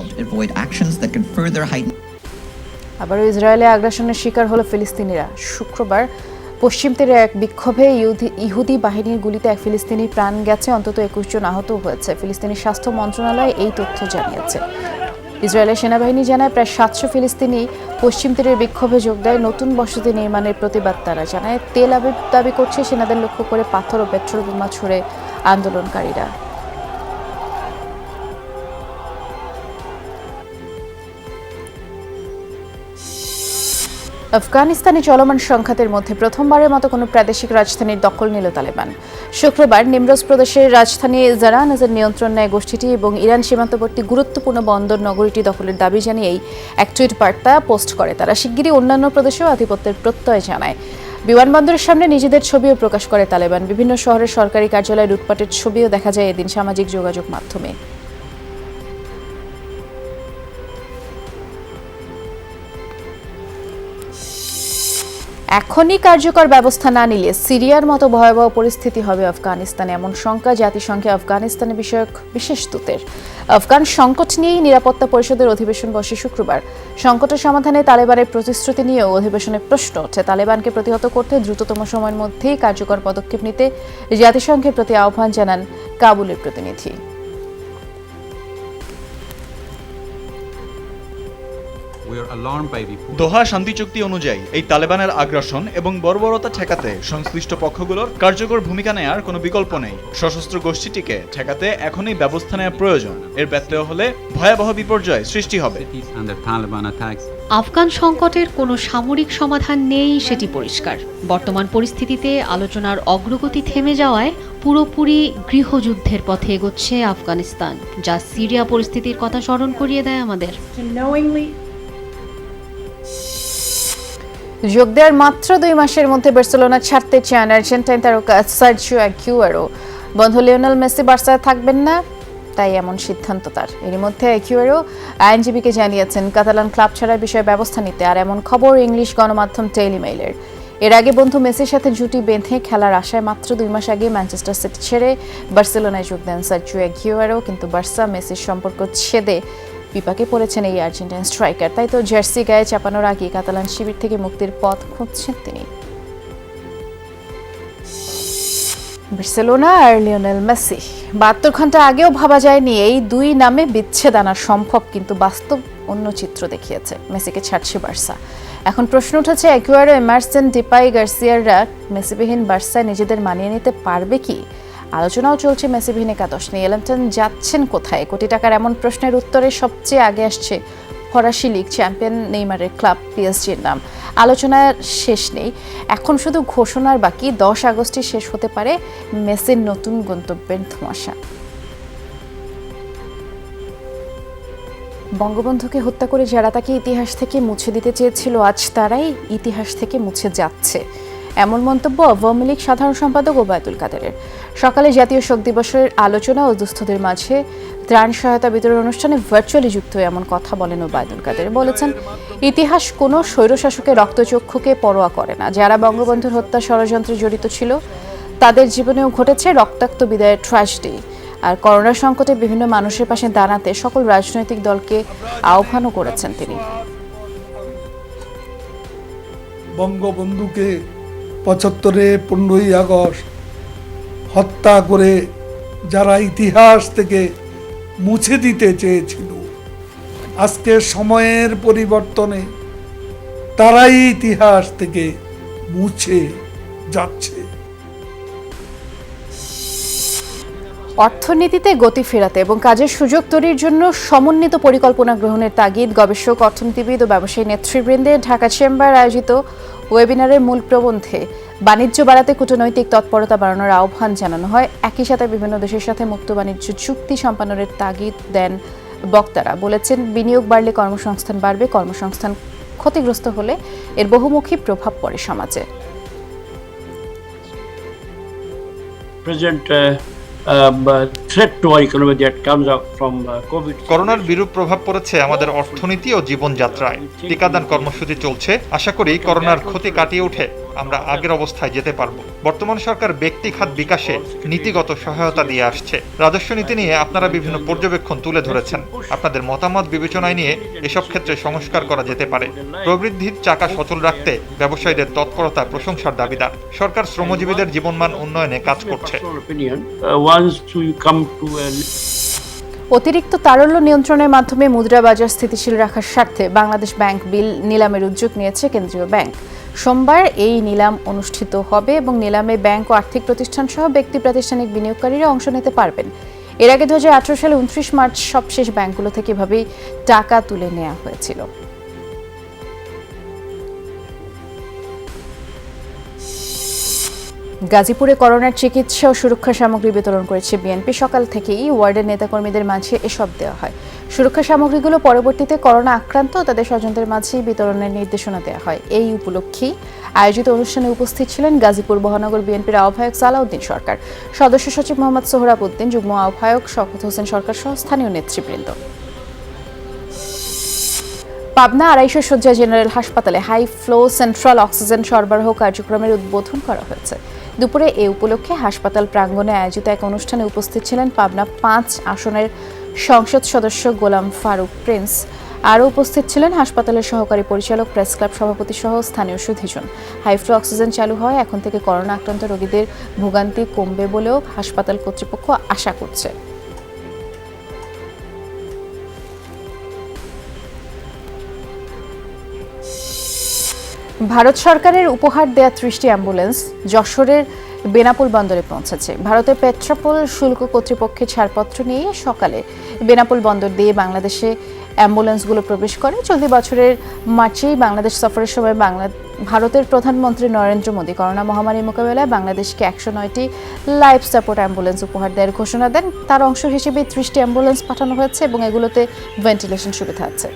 আবারও ইসরায়েলে আগ্রাসনের শিকার হলো ফিলিস্তিনিরা। শুক্রবার পশ্চিম তীরে এক বিক্ষোভে ইহুদি বাহিনীর গুলিতে এক ফিলিস্তিনি প্রাণ গেছে, অন্তত 21 জন আহত হয়েছে। ফিলিস্তিনি স্বাস্থ্য মন্ত্রণালয় এই তথ্য জানিয়েছে। ইসরায়েলের সেনাবাহিনী জানায় প্রায় 700 ফিলিস্তিনি পশ্চিম তীরের বিক্ষোভে যোগ দেয়। নতুন বসতি নির্মাণের প্রতিবাদ তারা জানায়। তেল আবিব দাবি করছে সেনাদের লক্ষ্য করে পাথর ও পেট্রোল বোমা ছুড়ে আন্দোলনকারীরা। আফগানিস্তানে চলমান সংঘাতের মধ্যে প্রথমবারের মতো কোনো প্রাদেশিক রাজধানীর দখল নিল তালেবান। শুক্রবার নিমরোজ প্রদেশের রাজধানী জারানাজের নিয়ন্ত্রণ নেয় গোষ্ঠীটি এবং ইরান সীমান্তবর্তী গুরুত্বপূর্ণ বন্দর নগরীটি দখলের দাবি জানিয়েই এক টুইট বার্তা পোস্ট করে তারা। শিগগিরই অন্যান্য প্রদেশেও আধিপত্যের প্রত্যয় জানায়। বিমানবন্দরের সামনে নিজেদের ছবিও প্রকাশ করে তালেবান। বিভিন্ন শহরের সরকারি কার্যালয়ে লুটপাটের ছবিও দেখা যায় এদিন সামাজিক যোগাযোগ মাধ্যমে। এখনই কার্যকর ব্যবস্থা না নিলে সিরিয়ার মতো ভয়াবহ পরিস্থিতি হবে আফগানিস্তানে, এমন শঙ্কা জাতিসংঘে আফগানিস্তানে বিষয়ক বিশেষ দূতের। আফগান সংকট নিয়েই নিরাপত্তা পরিষদের অধিবেশন বসে শুক্রবার। সংকটের সমাধানে তালেবানের প্রতিশ্রুতি নিয়েও অধিবেশনে প্রশ্ন ওঠে। তালেবানকে প্রতিহত করতে দ্রুততম সময়ের মধ্যেই কার্যকর পদক্ষেপ নিতে জাতিসংঘের প্রতি আহ্বান জানান কাবুলের প্রতিনিধি। দোহা শান্তি চুক্তি অনুযায়ী এই তালেবানের আগ্রাসন এবং বর্বরতা ঠেকাতে সংশ্লিষ্ট পক্ষগুলোর কার্যকর ভূমিকা নেয়ার কোনো বিকল্প নেই। সশস্ত্র গোষ্ঠীটিকে ঠেকাতে এখনই ব্যবস্থা নেওয়া প্রয়োজন। এর ব্যত্যয় হলে ভয়াবহ বিপর্যয় সৃষ্টি হবে। আফগান সংকটের কোনো সামরিক সমাধান নেই সেটি পরিষ্কার। বর্তমান পরিস্থিতিতে আলোচনার অগ্রগতি থেমে যাওয়ায় পুরোপুরি গৃহযুদ্ধের পথে এগোচ্ছে আফগানিস্তান, যা সিরিয়া পরিস্থিতির কথা স্মরণ করিয়ে দেয় আমাদের। যোগ দেওয়ার মাত্র 2 মাসের মধ্যে বার্সেলোনা ছাড়তে চান আর্জেন্টাইন তারকা সার্জিও আগুয়েরো। বন্ধু লিওনেল মেসি বার্সায় থাকবেন না, তাই এমন সিদ্ধান্ত তার। এর মধ্যে আগুয়েরো আইনজীবীকে জানিয়েছেন কাতালান ক্লাব ছাড়ার বিষয়ে ব্যবস্থা নিতে। আর এমন খবর ইংলিশ গণমাধ্যম ডেইলি মেইলের। এর আগে বন্ধু মেসির সাথে জুটি বেঁধে খেলার আশায় মাত্র 2 মাস আগে ম্যানচেস্টার সিটি ছেড়ে বার্সেলোনায় যোগ দেন সার্জিও আগুয়েরো। কিন্তু বার্সা মেসির সম্পর্ক ছেদে বিপাকে পড়েছেন এই আর্জেন্টাইন স্ট্রাইকার। তাই তো জার্সি গায়ে চাপানোর আগে কাতালান শিবির থেকে মুক্তির পথ খুঁজছেন তিনি। বার্সেলোনা আর লিওনেল মেসি 72 ঘন্টা আগেও ভাবা যায়নি এই দুই নামে বিচ্ছেদ আনা সম্ভব, কিন্তু বাস্তব অন্য চিত্র দেখিয়েছে। মেসিকে ছাড়ছে বার্সা। এখন প্রশ্ন উঠেছে আগুয়েরো, এমারসন, ডিপাই, গার্সিয়াররা মেসিবিহীন বার্সায় নিজেদের মানিয়ে নিতে পারবে কি? আলোচনাও চলছে মেসিবিহীন একাদশ নিয়ে। এলান্টন যাচ্ছেন কোথায়? কোটি টাকার এমন প্রশ্নের উত্তরে সবচেয়ে আগে আসছে ফরাসি লিগ চ্যাম্পিয়ন নেইমারের ক্লাব পিএসজির নাম। আলোচনার শেষ নেই, এখন শুধু ঘোষণার বাকি। 10 আগস্টই শেষ হতে পারে মেসির নতুন গন্তব্যের ধোঁয়াশা। বঙ্গবন্ধুকে হত্যা করে যারা তাকে ইতিহাস থেকে মুছে দিতে চেয়েছিল, আজ তারাই ইতিহাস থেকে মুছে যাচ্ছে, এমন মন্তব্য আওয়ামী লীগ সাধারণ সম্পাদক ওবায়দুল কাদেরের। সকালে জাতীয় শোক দিবসের আলোচনা ও দুস্থদের মাঝে ত্রাণ সহায়তা বিতরণ অনুষ্ঠানে ভার্চুয়ালি যুক্ত এমন কথা বলেন ওবায়দুল কাদের। বলেছেন, ইতিহাস কোনো স্বৈরশাসকের রক্তচক্ষুকে পরোয়া করে না। যারা বঙ্গবন্ধুর হত্যা ষড়যন্ত্রে জড়িত ছিল তাদের জীবনেও ঘটেছে রক্তাক্ত বিদায়ের ট্র্যাজেডি। আর করোনা সংকটে বিভিন্ন মানুষের পাশে দাঁড়াতে সকল রাজনৈতিক দলকে আহ্বানও করেছেন তিনি। বঙ্গবন্ধুকে 75-এ 15ই আগস্ট হত্যা করে যারা ইতিহাস থেকে মুছে দিতে চেয়েছিল, আজকে সময়ের পরিবর্তনে তারাই ইতিহাস থেকে মুছে যাচ্ছে। অর্থনীতিতে গতি ফেরাতে এবং কাজের সুযোগ তৈরির জন্য সমন্বিত পরিকল্পনা গ্রহণের তাগিদ গবেষক, অর্থনীতিবিদ ও ব্যবসায়ী নেতৃবৃন্দের ঢাকা চেম্বার আয়োজিত ওয়েবিনারের মূল প্রবন্ধে বাণিজ্য বাড়াতে কূটনৈতিক তৎপরতা বাড়ানোর আহ্বান জানানো হয়। একই সাথে বিভিন্ন দেশের সাথে মুক্ত বাণিজ্য চুক্তি সম্পাদনের তাগিদ দেন বক্তারা। বলেছেন, বিনিয়োগ বাড়লে কর্মসংস্থান বাড়বে, কর্মসংস্থান ক্ষতিগ্রস্ত হলে এর বহুমুখী প্রভাব পড়ে সমাজে। করোনার বিরূপ প্রভাব পড়েছে আমাদের অর্থনীতি ও জীবনযাত্রায়। টিকাদান কর্মসূচি চলছে। আশা করি করোনার ক্ষতি কাটিয়ে উঠে আমরা আগের অবস্থায় যেতে পারব। বর্তমান সরকার ব্যক্তি খাত বিকাশে নীতিগত সহায়তা দিয়ে আসছে। রাজস্ব নীতি নিয়ে আপনারা বিভিন্ন পর্যবেক্ষণ তুলে ধরেছেন। আপনাদের মতামত বিবেচনায় নিয়ে এসব ক্ষেত্রে সংস্কার করা যেতে পারে। প্রবৃদ্ধির চাকা সচল রাখতে ব্যবসায়ীদের তৎপরতা প্রশংসার দাবিদার। সরকার শ্রমজীবীদের জীবনমান উন্নয়নে কাজ করছে। অতিরিক্ত তারল্য নিয়ন্ত্রণের মাধ্যমে মুদ্রা বাজার স্থিতিশীল রাখার স্বার্থে বাংলাদেশ ব্যাংক বিল নিলামের উদ্যোগ নিয়েছে কেন্দ্রীয় ব্যাংক। সোমবার এই নিলাম অনুষ্ঠিত হবে এবং নিলামে ব্যাংক ও আর্থিক প্রতিষ্ঠান সহ ব্যক্তি প্রাতিষ্ঠানিক বিনিয়োগকারীরা অংশ নিতে পারবেন। এর আগে 2018 সালে 29 মার্চ সবশেষ ব্যাংকগুলো থেকে এভাবেই টাকা তুলে নেওয়া হয়েছিল। গাজীপুরে করোনার চিকিৎসা ও সুরক্ষা সামগ্রী বিতরণ করেছে বিএনপি। সকাল থেকেই ওয়ার্ডের নেতাকর্মীদের মাঝে এসব দেওয়া হয়। সুরক্ষা সামগ্রীগুলো পরবর্তীতে করোনা আক্রান্ত ও তাদের স্বজনদের মাঝে বিতরণের নির্দেশনা দেওয়া হয়। এই উপলক্ষেই আয়োজিত অনুষ্ঠানে উপস্থিত ছিলেন গাজীপুর মহানগর বিএনপির আহ্বায়ক সালাউদ্দিন সরকার, সদস্য সচিব মোহাম্মদ সোহরাব উদ্দিন, যুগ্ম আহ্বায়ক শওকত হোসেন সরকার সহ স্থানীয় নেতৃবৃন্দ। পাবনা 250 শয্যা জেনারেল হাসপাতালে হাই ফ্লো সেন্ট্রাল অক্সিজেন সরবরাহ কার্যক্রমের উদ্বোধন করা হয়েছে। দুপুরে এ উপলক্ষে হাসপাতাল প্রাঙ্গণে আয়োজিত এক অনুষ্ঠানে উপস্থিত ছিলেন পাবনা 5 আসনের সংসদ সদস্য গোলাম ফারুক প্রিন্স। আরও উপস্থিত ছিলেন হাসপাতালের সহকারী পরিচালক, প্রেস ক্লাব সভাপতি সহ স্থানীয় সুধীজন। হাইফ্লো অক্সিজেন চালু হয় এখন থেকে করোনা আক্রান্ত রোগীদের ভোগান্তি কমবে বলেও হাসপাতাল কর্তৃপক্ষ আশা করছে। ভারত সরকারের উপহার দেয়া ৩০টি অ্যাম্বুলেন্স যশোরের বেনাপোল বন্দরে পৌঁছেছে। ভারতের পেট্রাপোল শুল্ক কর্তৃপক্ষের ছাড়পত্র নিয়ে সকালে বেনাপোল বন্দর দিয়ে বাংলাদেশে অ্যাম্বুলেন্সগুলো প্রবেশ করে। চলতি বছরের মার্চেই বাংলাদেশ সফরের সময় ভারতের প্রধানমন্ত্রী নরেন্দ্র মোদী করোনা মহামারী মোকাবেলায় বাংলাদেশকে ১০৯টি লাইফ সাপোর্ট অ্যাম্বুলেন্স উপহার দেওয়ার ঘোষণা দেন। তার অংশ হিসেবে ৩০টি অ্যাম্বুলেন্স পাঠানো হয়েছে এবং এগুলোতে ভেন্টিলেশন সুবিধা আছে।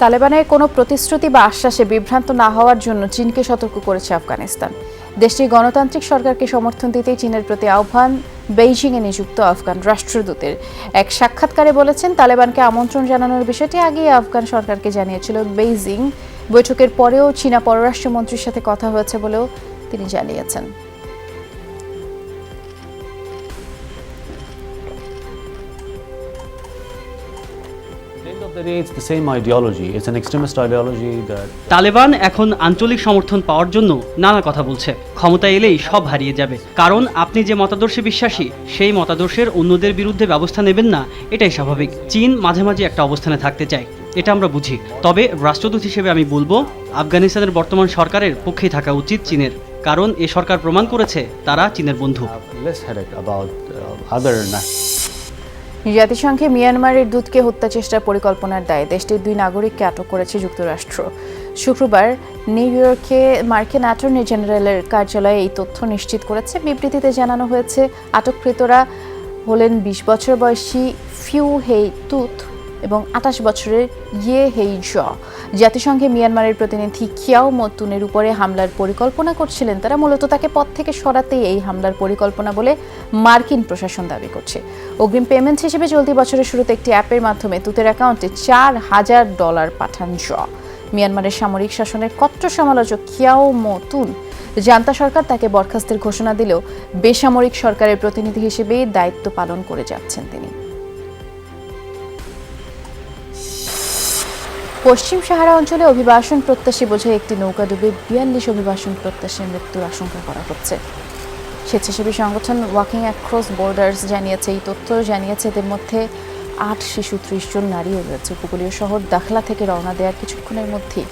তালেবানের কোনো প্রতিশ্রুতি বা আশ্বাসে বিভ্রান্ত না হওয়ার জন্য চীনকে সতর্ক করেছে আফগানিস্তান। দেশটির গণতান্ত্রিক সরকারকে সমর্থন দিতে চীনের প্রতি আহ্বান বেইজিংয়ে নিযুক্ত আফগান রাষ্ট্রদূতের। এক সাক্ষাৎকারে বলেছেন, তালেবানকে আমন্ত্রণ জানানোর বিষয়টি আগেই আফগান সরকারকে জানিয়েছিল বেইজিং। বৈঠকের পরেও চীনা পররাষ্ট্রমন্ত্রীর সাথে কথা হয়েছে বলেও তিনি জানিয়েছেন। তালেবান এখন আঞ্চলিক সমর্থন পাওয়ার জন্য নানা কথা বলছে। ক্ষমতা এলেই সব হারিয়ে যাবে, কারণ আপনি যে মতাদর্শে বিশ্বাসী সেই মতাদর্শের অন্যদের বিরুদ্ধে ব্যবস্থা নেবেন না, এটাই স্বাভাবিক। চীন মাঝে মাঝে একটা অবস্থানে থাকতে চায়, এটা আমরা বুঝি। তবে রাষ্ট্রদূত হিসেবে আমি বলবো, আফগানিস্তানের বর্তমান সরকারের পক্ষেই থাকা উচিত চীনের, কারণ এ সরকার প্রমাণ করেছে তারা চীনের বন্ধু। জাতিসংঘে মিয়ানমারের দূতকে হত্যা চেষ্টার পরিকল্পনার দায়ে দেশটির 2 নাগরিককে আটক করেছে যুক্তরাষ্ট্র। শুক্রবার নিউ ইয়র্কে মার্কিন অ্যাটর্নি জেনারেলের কার্যালয়ে এই তথ্য নিশ্চিত করেছে। বিবৃতিতে জানানো হয়েছে, আটককৃতরা হলেন 20 বছর বয়সী ফিউ হেই তুত এবং 28 বছরের ইয়ে হেই জ। জাতিসংঘে মিয়ানমারের প্রতিনিধি খিয়াও মতুনের উপরে হামলার পরিকল্পনা করছিলেন তারা। মূলত তাকে পদ থেকে সরাতেই এই হামলার পরিকল্পনা বলে মার্কিন প্রশাসন দাবি করছে। অগ্রিম পেমেন্ট হিসেবে চলতি বছরের শুরুতে একটি অ্যাপের মাধ্যমে তুতের অ্যাকাউন্টে $4000 পাঠান জ। মিয়ানমারের সামরিক শাসনের কট্টর সমালোচক খিয়াও মতুন জান্তা সরকার তাকে বরখাস্তের ঘোষণা দিলেও বেসামরিক সরকারের প্রতিনিধি হিসেবেই দায়িত্ব পালন করে যাচ্ছেন তিনি। পশ্চিম সাহারা অঞ্চলে অভিবাসন প্রত্যাশী বোঝাই একটি নৌকা ডুবে 42 অভিবাসন প্রত্যাশীর মৃত্যুর আশঙ্কা করা হচ্ছে। স্বেচ্ছাসেবী সংগঠন ওয়াকিং অ্যাক্রস বর্ডার্স জানিয়েছে, এই তথ্য জানিয়েছে এদের মধ্যে 8 শিশু, 30 জন নারীও রয়েছে। উপকূলীয় শহর দাখলা থেকে রওনা দেওয়ার কিছুক্ষণের মধ্যেই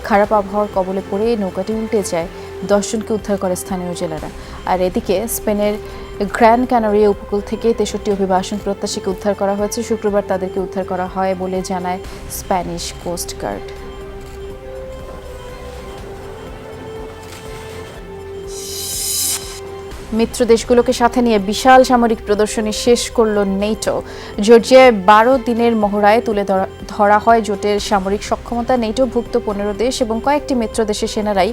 খারাপ আবহাওয়ার কবলে পড়ে নৌকাটি উল্টে যায়। 10 জনকে উদ্ধার করে স্থানীয় জেলেরা। আর এদিকে স্পেনের গ্র্যান্ড ক্যানারিয়া উপকূল থেকে 63 অভিবাসন প্রত্যাশীকে উদ্ধার করা হয়েছে। শুক্রবার তাদেরকে উদ্ধার করা হয় বলে জানায় স্প্যানিশ কোস্ট গার্ড। মিত্র দেশগুলোকে সাথে নিয়ে বিশাল সামরিক প্রদর্শনী শেষ করল নেটো। জর্জিয়ায় 12 দিনের মহড়ায় তুলে ধরা হয় জোটের সামরিক সক্ষমতা। নেটোভুক্ত 15 দেশ এবং কয়েকটি মিত্র দেশের সেনারাই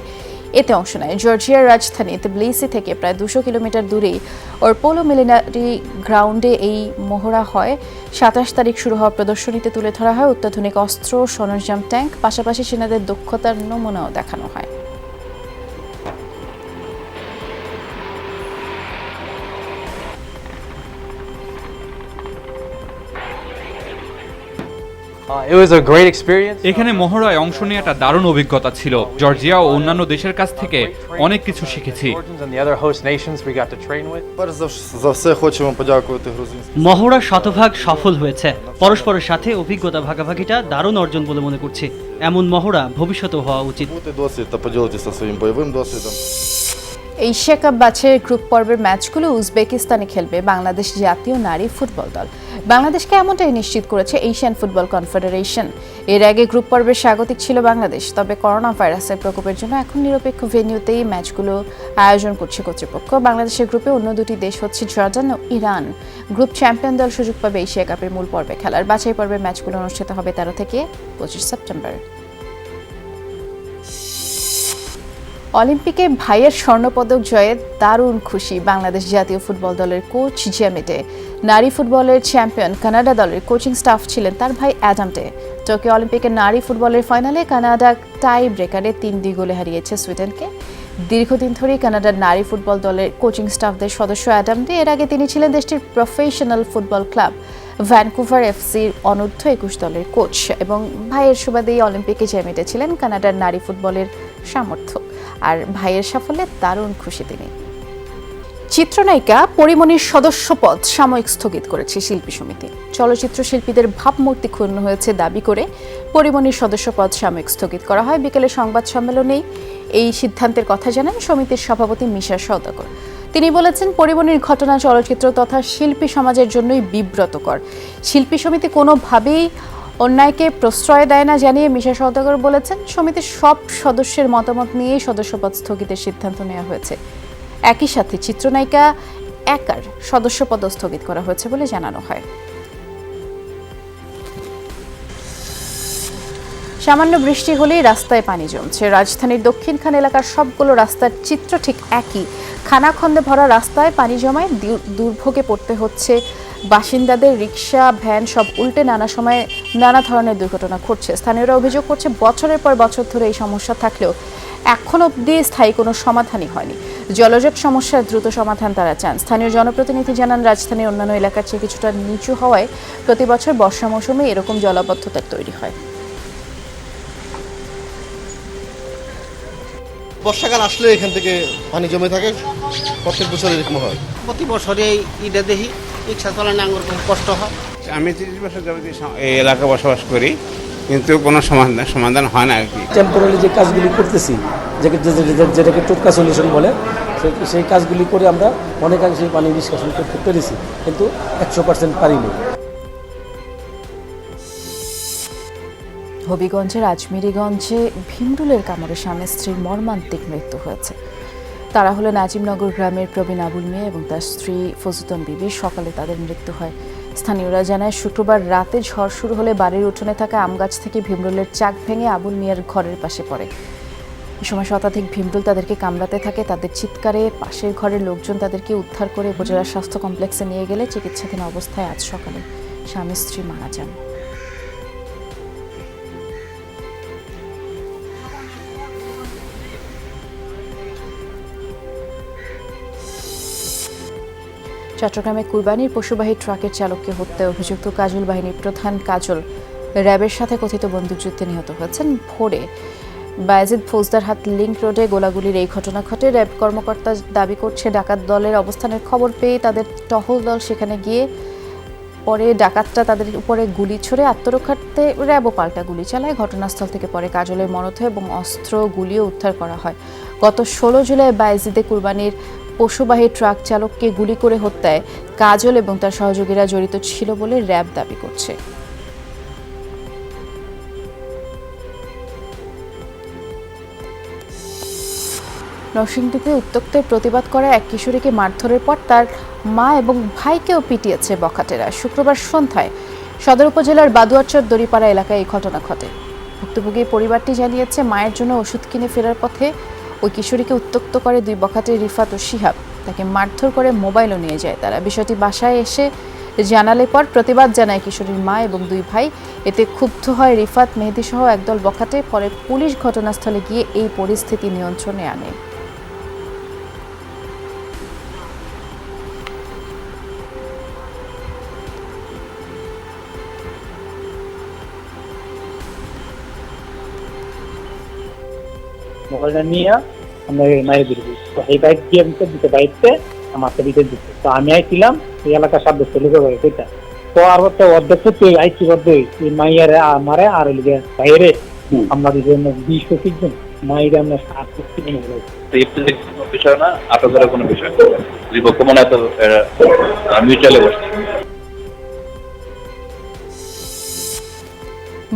এতে অংশ নেয়। জর্জিয়ার রাজধানী তবিলিসি থেকে প্রায় 200 কিলোমিটার দূরেই ওরপোলো মিলিটারি গ্রাউন্ডে এই মহড়া হয়। 27 তারিখ শুরু হওয়া প্রদর্শনীতে তুলে ধরা হয় অত্যাধুনিক অস্ত্র, সরঞ্জাম, ট্যাঙ্ক, পাশাপাশি সেনাদের দক্ষতার নমুনাও দেখানো হয়। এখানে মহড়ায় অংশ নেওয়াটা দারুণ অভিজ্ঞতা ছিল। জর্জিয়া ও অন্যান্য দেশের কাছ থেকে অনেক কিছু শিখেছি। মহড়া শতভাগ সফল হয়েছে। পরস্পরের সাথে অভিজ্ঞতা ভাগাভাগিটা দারুণ অর্জন বলে মনে করছি। এমন মহড়া ভবিষ্যতেও হওয়া উচিত। এশিয়া কাপ বাছাইয়ের গ্রুপ পর্বের ম্যাচগুলো উজবেকিস্তানে খেলবে বাংলাদেশ জাতীয় নারী ফুটবল দল। বাংলাদেশকে এমনটাই নিশ্চিত করেছে এশিয়ান ফুটবল কনফেডারেশন। এর আগে গ্রুপ পর্বের স্বাগতিক ছিল বাংলাদেশ, তবে করোনা ভাইরাসের প্রকোপের জন্য এখন নিরপেক্ষ ভেন্যুতেই ম্যাচগুলো আয়োজন করছে কর্তৃপক্ষ। বাংলাদেশের গ্রুপে অন্য দুটি দেশ হচ্ছে জর্ডান ও ইরান। গ্রুপ চ্যাম্পিয়ন দল সুযোগ পাবে এশিয়া কাপের মূল পর্বে খেলার। বাছাই পর্বের ম্যাচগুলো অনুষ্ঠিত হবে 13 থেকে 25 সেপ্টেম্বর। অলিম্পিকে ভাইয়ের স্বর্ণপদক জয়ে দারুণ খুশি বাংলাদেশ জাতীয় ফুটবল দলের কোচ জ্যামিটে। নারী ফুটবলের চ্যাম্পিয়ন কানাডা দলের কোচিং স্টাফ ছিলেন তার ভাই অ্যাডামটে। টোকিও অলিম্পিকের নারী ফুটবলের ফাইনালে কানাডা টাই ব্রেকারে 3-2 গোলে হারিয়েছে সুইডেনকে। দীর্ঘদিন ধরেই কানাডার নারী ফুটবল দলের কোচিং স্টাফদের সদস্য অ্যাডামটে। এর আগে তিনি ছিলেন দেশটির প্রফেশনাল ফুটবল ক্লাব ভ্যানকুভার এফসির অনূর্ধ্ব 21 দলের কোচ এবং ভাইয়ের সুবাদেই অলিম্পিকে জ্যামিটে ছিলেন কানাডার নারী ফুটবলের সামর্থ্য। আর ভাইয়ের সাফল্যে দারুণ খুশি তিনি। চিত্রনায়িকা পরিমণির সদস্যপদ সাময়িক স্থগিত করেছে শিল্পী সমিতি। চলচ্চিত্র শিল্পীদের ভাবমূর্তি ক্ষুণ্ণ হয়েছে দাবি করে পরিমণির সদস্যপদ সাময়িক স্থগিত করা হয়। বিকেলে সংবাদ সম্মেলনে এই সিদ্ধান্তের কথা জানান সমিতির সভাপতি মিশা সওদাগর। তিনি বলেছেন, পরিমণির ঘটনা চলচ্চিত্র তথা শিল্পী সমাজের জন্যই বিব্রতকর। শিল্পী সমিতি কোনোভাবেই অন্যায়কে প্রশ্রয় দেয় না জানিয়ে মিশা সওদাগর বলেছেন, সমিতির সব সদস্যের মতামত নিয়ে সদস্যপদ স্থগিতের সিদ্ধান্ত নেওয়া হয়েছে। একই সাথে চিত্রনায়িকা একার সদস্যপদ স্থগিত করা হয়েছে বলে জানানো হয়। সামান্য বৃষ্টি হলেই রাস্তায় পানি জমছে। রাজধানীর দক্ষিণখান এলাকার সবগুলো রাস্তার চিত্র ঠিক একই। খানাখন্দে ভরা রাস্তায় পানি জমায় দুর্ভোগে পড়তে হচ্ছে বাসিন্দাদের। রিকশা, ভ্যান সব উল্টে নানা সময়ে নানা ধরনের দুর্ঘটনা ঘটছে। স্থানীয়রা অভিযোগ করছে, বছরের পর বছর ধরে এই সমস্যা থাকলেও এখন অবধি স্থায়ী কোনো সমাধানই হয়নি। জলজট সমস্যার দ্রুত সমাধান তারা চান। স্থানীয় জনপ্রতিনিধি জানান, রাজধানীর অন্যান্য এলাকার চেয়ে কিছুটা নিচু হওয়ায় প্রতি বছর বর্ষা মৌসুমে এরকম জলাবদ্ধতার তৈরি হয়। বর্ষাকাল আসলে এখান থেকে পানি জমে থাকে, প্রত্যেক বছর এরকম হয়। প্রতি বছরে ইটা দেখি রিক্সা চালানো আমার খুব কষ্ট হয়। আমি 30 বছর যাবতীয় এই এলাকায় বসবাস করি, কিন্তু কোনো সমাধান হয় না আর কি। টেম্পোরারি যে কাজগুলি করতেছি, যেটাকে টোটকা সলিউশন বলে, সেই কাজগুলি করে আমরা অনেকাংশে পানি নিষ্কাশন করতে পেরেছি, কিন্তু 100% পারিনি। হবিগঞ্জের আজমিরিগঞ্জে ভিমরুলের কামড়ে স্বামী স্ত্রীর মর্মান্তিক মৃত্যু হয়েছে। তারা হলো নাজিমনগর গ্রামের প্রবীণ আবুল মিয়া এবং তার স্ত্রী ফজুতন বিবি। সকালে তাদের মৃত্যু হয়। স্থানীয়রা জানায়, শুক্রবার রাতে ঝড় শুরু হলে বাড়ির উঠোনে থাকা আম গাছ থেকে ভিমরুলের চাক ভেঙে আবুল মিয়ার ঘরের পাশে পড়ে। এ সময় শতাধিক ভিমরুল তাদেরকে কামড়াতে থাকে। তাদের চিৎকারে পাশের ঘরের লোকজন তাদেরকে উদ্ধার করে উপজেলা স্বাস্থ্য কমপ্লেক্সে নিয়ে গেলে চিকিৎসাধীন অবস্থায় আজ সকালে স্বামী স্ত্রী মারা যান। চট্টগ্রামে কুরবানির পশুবাহী ট্রাকের চালককে হত্যায় অভিযুক্ত কাজল বাহিনীর প্রধান কাজল র্যাবের সাথে কথিত বন্দুকযুদ্ধে নিহত হয়েছেন। ভোরে বায়েজিদ ফৌজদারহাট লিংক রোডে গোলাগুলির এই ঘটনা ঘটে। র্যাব কর্মকর্তা দাবি করছে, ডাকাত দলের অবস্থানের খবর পেয়ে তাদের টহল দল সেখানে গিয়ে পরে ডাকাতরা তাদের উপরে গুলি ছড়ে আত্মরক্ষার্থে র্যাবও পাল্টা গুলি চালায়। ঘটনাস্থল থেকে পরে কাজলের মরদেহ এবং অস্ত্র গুলিও উদ্ধার করা হয়। গত 16 জুলাই বায়েজিদে কুরবানির পশুবাহী ট্রাক চালককে গুলি করে হত্যায় কাজল এবং তার সহযোগীরা জড়িত ছিল বলে র্যাব দাবি করছে। নরসিংদীতে উত্তক্তের প্রতিবাদ করা এক কিশোরীকে মারধরের পর তার মা এবং ভাইকেও পিটিয়েছে বখাটেরা। শুক্রবার সন্ধ্যায় সদর উপজেলার বাদুয়ারচর দড়িপাড়া এলাকায় এই ঘটনা ঘটে। ভুক্তভোগী পরিবারটি জানিয়েছে, মায়ের জন্য ওষুধ কিনে ফেরার পথে ওই কিশোরীকে উত্ত্যক্ত করে দুই বখাটে রিফাত ও শিহাব। তাকে মারধর করে মোবাইলও নিয়ে যায় তারা। বিষয়টি বাসায় এসে জানালে পর প্রতিবাদ জানায় কিশোরীর মা এবং দুই ভাই। এতে ক্ষুব্ধ হয় রিফাত, মেহেদি সহ একদল বখাটে। পরে পুলিশ ঘটনাস্থলে গিয়ে এই পরিস্থিতি নিয়ন্ত্রণে আনে। মোবাইলটা নিয়ে আমরা মায়ের দিচ্ছি, তো এই বাইক দিয়ে দিতে বাইকতে আমাকে দিতে দিচ্ছে। তো আমি আইছিলাম এই এলাকার সাব্যস্ত লোকের বাড়ি, সেটা তো আর হচ্ছে অর্ধেক আইসি অর্ধেক মাইয়ার আমারে আর লিগে বাইরে আমরা 20-25 জন মাইরে আমরা 7-60 জন হলো। বিষয় না, আটকের কোনো বিষয় বিপক্ষ মনে এত মিউচুয়ালে বসছে।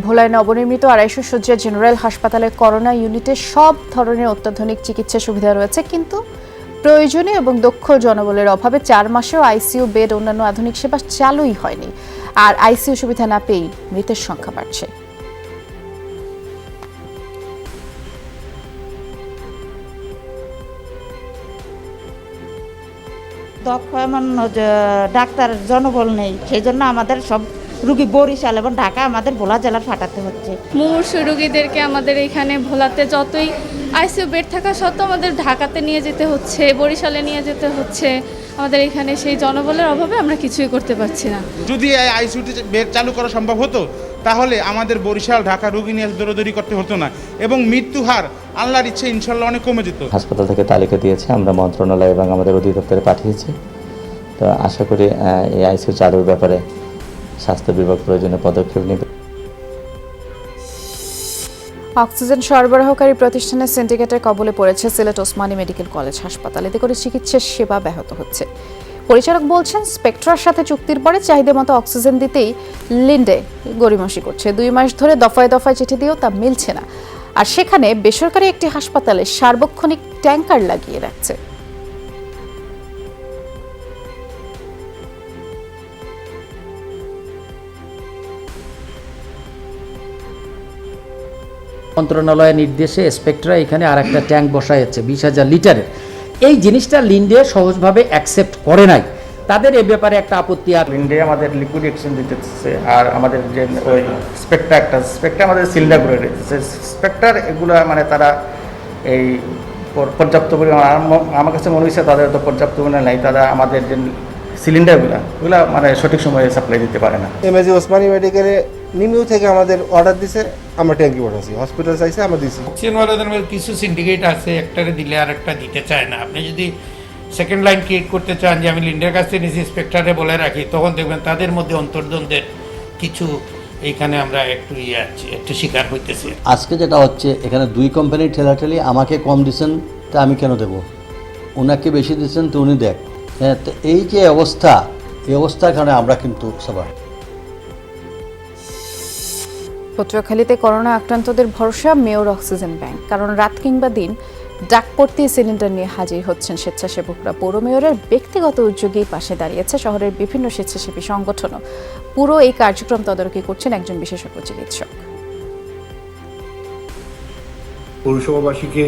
ভোলায় নবনির্মিত 250 শয্যার জেনারেল হাসপাতালের করোনা ইউনিটে সব ধরনের অত্যাধুনিক চিকিৎসা সুবিধা রয়েছে, কিন্তু প্রয়োজনীয় এবং দক্ষ জনবলের অভাবে 4 মাসেও আইসিইউ বেড, অন্যান্য আধুনিক সেবা চালুই হয়নি। আর আইসিইউ সুবিধা না পেয়েই মৃতের সংখ্যা বাড়ছে। দক্ষ এমন ডাক্তার জনবল নেই, সেই জন্য আমাদের সব রুগী বরিশাল এবং ঢাকা আমাদের ভোলা জেলার পাঠাতে হচ্ছে। মুমূর্ষু রুগীদেরকে আমাদের এখানে ভোলাতে যতই আইসিইউ বেড থাকা সত্ত্বেও আমাদের ঢাকাতে নিয়ে যেতে হচ্ছে, বরিশালে নিয়ে যেতে হচ্ছে। আমাদের এখানে সেই জনবলের অভাবে আমরা কিছুই করতে পারছি না। যদি আইসিইউ বেড চালু করা সম্ভব হতো তাহলে আমাদের বরিশাল ঢাকা রোগী নিয়ে দৌড়াদৌড়ি করতে হতো না এবং মৃত্যু হার আল্লাহর ইচ্ছে ইনশাল্লাহ অনেক কমে যেত। হাসপাতাল থেকে তালিকা দিয়েছে, আমরা মন্ত্রণালয় এবং আমাদের অধিদপ্তরে পাঠিয়েছি। তো আশা করি এই আইসিইউ চালুর ব্যাপারে স্বাস্থ্য বিভাগ প্রয়োজনীয় পদক্ষেপ নেবে। অক্সিজেন সরবরাহকারী প্রতিষ্ঠানের সিন্ডিকেটের কবলে পড়েছে সিলেট ওসমানী মেডিকেল কলেজ হাসপাতাল। এতে করে চিকিৎসার সেবা ব্যাহত হচ্ছে। পরিচালক বলছেন, স্পেকট্রার সাথে চুক্তির পরে চাহিদা মতো অক্সিজেন দিতেই লিন্ডে গড়িমসি করছে। 2 মাস ধরে দফায় দফায় চিঠি দিয়েও তা মিলছে না, আর সেখানে বেসরকারি একটি হাসপাতালে সার্বক্ষণিক ট্যাঙ্কার লাগিয়ে রাখছে। মন্ত্রণালয়ের নির্দেশে স্পেকট্রা এখানে আর একটা ট্যাঙ্ক বসাইছে 20,000 লিটারের। এই জিনিসটা লিন্ডে সহজভাবে অ্যাকসেপ্ট করে নাই, তাদের এ ব্যাপারে একটা আপত্তি। আর লিন্ডে আমাদের লিকুইড এক্সচেঞ্জ দিতেছে, আর আমাদের যে ওই স্পেকট্রা আমাদের সিলিন্ডার করে রেখেছে। স্পেকট্রার এগুলো মানে তারা এই পর্যাপ্ত পরিমাণ, আমার কাছে মনে হয়েছে তাদের তো পর্যাপ্ত পরিমাণ নাই, তারা আমাদের যে সিলিন্ডারগুলো মানে সঠিক সময়ে সাপ্লাই দিতে পারে না। এমএজি ওসমানী মেডিকেলে নিমিউ থেকে আমাদের অর্ডার দিছে, আমরা ট্যাঙ্কি পাঠাচ্ছি, হসপিটাল চাইছে আমরা দিছি। অক্সিজেনওয়ালাদের কিছু সিন্ডিকেট আছে, একটারে দিলে আর একটা দিতে চায় না। আপনি যদি সেকেন্ড লাইন ক্রিয়েট করতে চান যে আমি লিন্ডের কাছে নিয়েছি স্পেকট্রারে বলে রাখি, তখন দেখবেন তাদের মধ্যে অন্তর্দ্বন্দ্বের কিছু এইখানে আমরা একটু শিকার হইতেছি। আজকে যেটা হচ্ছে, এখানে 2 কোম্পানির ঠেলাঠেলি, আমাকে কম দিচ্ছেন তা আমি কেন দেবো, ওনাকে বেশি দিচ্ছেন তো উনি দেখ। হ্যাঁ, তো এই যে অবস্থা, এই অবস্থার কারণে আমরা কিন্তু সবাই। পটুয়াখালীতে করোনা আক্রান্তদের ভরসা মেয়র অক্সিজেন ব্যাংক, কারণ রাত কিংবা দিন ডাক পড়তেই সিলিন্ডার নিয়ে হাজির হচ্ছেন স্বেচ্ছাসেবকরা। পৌর মেয়রের ব্যক্তিগত উদ্যোগেই পাশে দাঁড়িয়েছে শহরের বিভিন্ন স্বেচ্ছাসেবী সংগঠনও। পুরো এই কার্যক্রম তদারকি করছেন একজন বিশেষজ্ঞ চিকিৎসক। পৌরসভাবাসীকে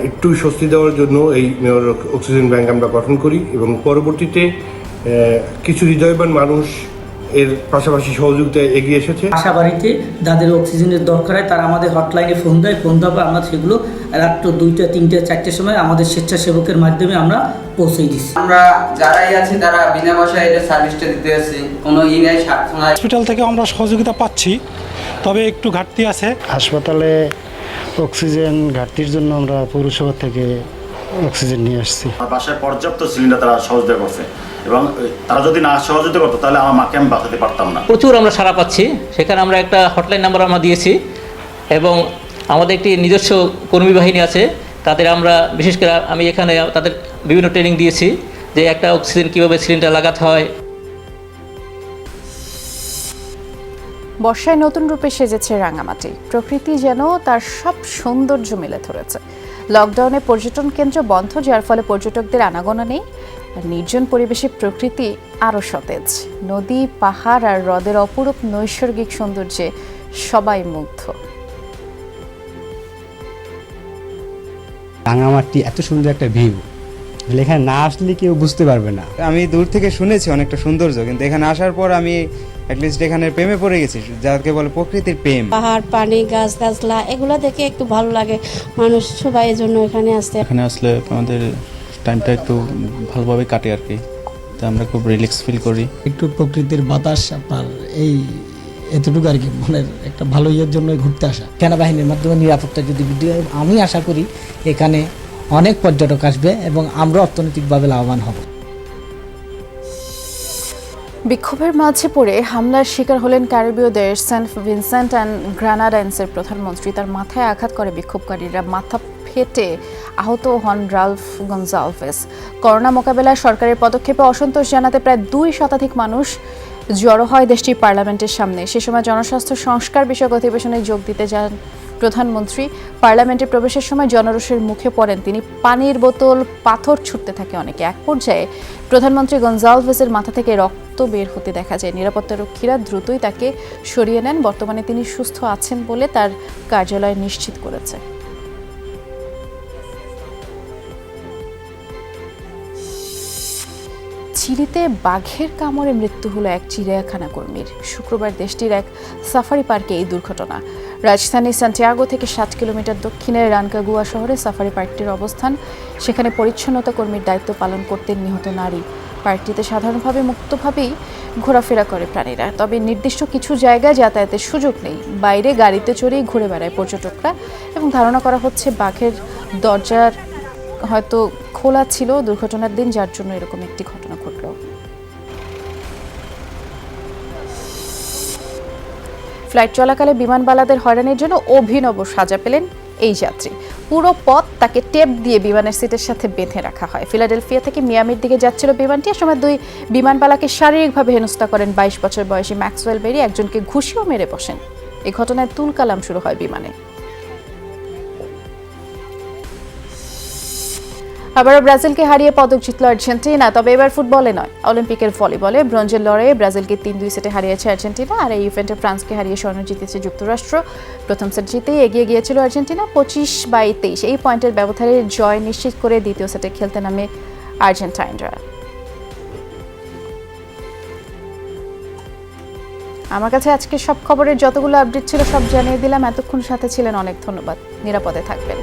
একটু স্বস্তি দেওয়ার জন্য এই মেয়র অক্সিজেন ব্যাংক আমরা গঠন করি এবং পরবর্তীতে কিছু হৃদয়বান মানুষ এর পাশাপাশি সহযোগিতায় এগিয়ে এসেছে। আশা বাড়িতে যাদের অক্সিজেনের দরকার হয় তারা আমাদের হটলাইনে ফোন দেয়, ফোন দেওয়ার পর আমরা সেগুলো রাত্র 2টা, 3টা, 4টের সময় আমাদের স্বেচ্ছাসেবকের মাধ্যমে আমরা পৌঁছে দিচ্ছি। আমরা যারাই আছি তারা বিনা পয়সায় এটা সার্ভিসটা দিতে আসছি, কোনো ই নাই। হসপিটাল থেকে আমরা সহযোগিতা পাচ্ছি, তবে একটু ঘাটতি আছে। হাসপাতালে অক্সিজেন ঘাটতির জন্য আমরা পৌরসভা থেকে অক্সিজেন নিয়ে আসছি। বাসায় পর্যাপ্ত সিলিন্ডার তারা সহযোগিতা করছে, এবং তারা যদি না সহযোগিতা করতো তাহলে আমার মাকে আমি বাঁচাতে পারতাম না। প্রচুর আমরা সাড়া পাচ্ছি, সেখানে আমরা একটা হটলাইন নাম্বার আমরা দিয়েছি এবং আমাদের একটি নিজস্ব কর্মী বাহিনী আছে, তাদের আমরা বিশেষ করে আমি এখানে তাদের বিভিন্ন ট্রেনিং দিয়েছি যে একটা অক্সিজেন কীভাবে সিলিন্ডার লাগাতে হয়। বর্ষায় নতুন রূপে সেজেছে রাঙামাটি, প্রকৃতি যেন তার সব সৌন্দর্য মেলে ধরেছে। লকডাউনে পর্যটন কেন্দ্র বন্ধ, যার ফলে পর্যটকদের আনাগোনা নেই, আর নির্জন পরিবেশে প্রকৃতি আরও সতেজ। নদী, পাহাড় আর হ্রদের অপরূপ নৈসর্গিক সৌন্দর্যে সবাই মুগ্ধ। রাঙামাটি এত সুন্দর একটা ভিউ, এখানে না আসলে কেউ বুঝতে পারবে না। আমি দূর থেকে শুনেছি অনেকটা সৌন্দর্য, কিন্তু এখানে আসার পর আমি অ্যাটলিস্ট এখানে প্রেমে পড়ে গেছি, যাকে বলে প্রকৃতির প্রেম। পাহাড়, পানি, গাছ গাছলা এগুলো দেখে একটু ভালো লাগে, মানুষ সবাই এই জন্য এখানে আসে। এখানে আসলে আমাদের টাইমটা একটু ভালোভাবে কাটে আর কি, তো আমরা খুব রিল্যাক্স ফিল করি। একটু প্রকৃতির বাতাস, আপনার এই এতটুকু আর কি, মনের একটা ভালো ইয়ের জন্য ঘুরতে আসা। সেনাবাহিনীর মাধ্যমে নিরাপত্তা যদি বৃদ্ধি হয়, আমি আশা করি এখানে অনেক পর্যটক আসবে এবং আমরা অর্থনৈতিকভাবে লাভবান হব। বিক্ষোভের মাঝে পড়ে হামলার শিকার হলেন ক্যারিবীয় দেশ সেন্ট ভিনসেন্ট অ্যান্ড গ্রানাডাইন্সের প্রধানমন্ত্রী। তার মাথায় আঘাত করে বিক্ষোভকারীরা, মাথা ফেটে আহত হন রালফ গনজালভেস। করোনা মোকাবেলায় সরকারের পদক্ষেপে অসন্তোষ জানাতে প্রায় 2 শতাধিক মানুষ জড়ো হয় দেশটির পার্লামেন্টের সামনে। সে সময় জনস্বাস্থ্য সংস্কার বিষয়ক অধিবেশনে যোগ দিতে যান প্রধানমন্ত্রী। পার্লামেন্টে প্রবেশের সময় জনরোষের মুখে পড়েন তিনি। পানির বোতল, পাথর ছুটতে থাকে অনেকে। এক পর্যায়ে প্রধানমন্ত্রী গনজালভেসের মাথা থেকে রক্ত বের হতে দেখা যায়। নিরাপত্তারক্ষীরা দ্রুতই তাকে সরিয়ে নেন। বর্তমানে তিনি সুস্থ আছেন বলে তার কার্যালয় নিশ্চিত করেছে। চিলিতে বাঘের কামড়ে মৃত্যু হলো এক চিড়িয়াখানা কর্মীর। শুক্রবার দেশটির এক সাফারি পার্কে এই দুর্ঘটনা। রাজধানী সান্টিয়াগো থেকে 7 কিলোমিটার দক্ষিণের রানকাগুয়া শহরে সাফারি পার্কটির অবস্থান। সেখানে পরিচ্ছন্নতা কর্মীর দায়িত্ব পালন করতেন নিহত নারী। পার্কটিতে সাধারণভাবে মুক্তভাবেই ঘোরাফেরা করে প্রাণীরা, তবে নির্দিষ্ট কিছু জায়গায় যাতায়াতের সুযোগ নেই। বাইরে গাড়িতে চড়েই ঘুরে বেড়ায় পর্যটকরা এবং ধারণা করা হচ্ছে বাঘের দরজার হয়তো খোলা ছিল দুর্ঘটনার দিন, যার জন্য এরকম একটি ঘটনা ঘটল। ফ্লাইট চলাকালে বিমানবালাদের হয়রানির জন্য অভিনব সাজা পেলেন এই যাত্রী। পুরো পথ তাকে টেপ দিয়ে বিমানের সিটের সাথে বেঁধে রাখা হয়। ফিলাডেলফিয়া থেকে মিয়ামির দিকে যাচ্ছিল বিমানটি। এ সময় দুই বিমানবালাকে শারীরিকভাবে হেনস্থা করেন 22 বছর বয়সী ম্যাক্সওয়েল বেরি, একজনকে ঘুষিও মেরে বসেন। এই ঘটনায় তুলকালাম শুরু হয় বিমানে। আবারও ব্রাজিলকে হারিয়ে পদক জিতল আর্জেন্টিনা, তবে এবার ফুটবলে নয়, অলিম্পিকের ভলিবলে ব্রোঞ্জের লড়াইয়ে ব্রাজিলকে 3-2 সেটে হারিয়েছে আর্জেন্টিনা। আর এই ইভেন্টে ফ্রান্সকে হারিয়ে স্বর্ণ জিতেছে যুক্তরাষ্ট্র। প্রথম সেট জিতেই এগিয়ে গিয়েছিল আর্জেন্টিনা 25-23। এই পয়েন্টের ব্যবধানে জয় নিশ্চিত করে দ্বিতীয় সেটে খেলতে নামে আর্জেন্টাইনরা। আমার কাছে আজকে সব খবরের যতগুলো আপডেট ছিল সব জানিয়ে দিলাম। এতক্ষণ সাথে ছিলেন, অনেক ধন্যবাদ। নিরাপদে থাকবেন।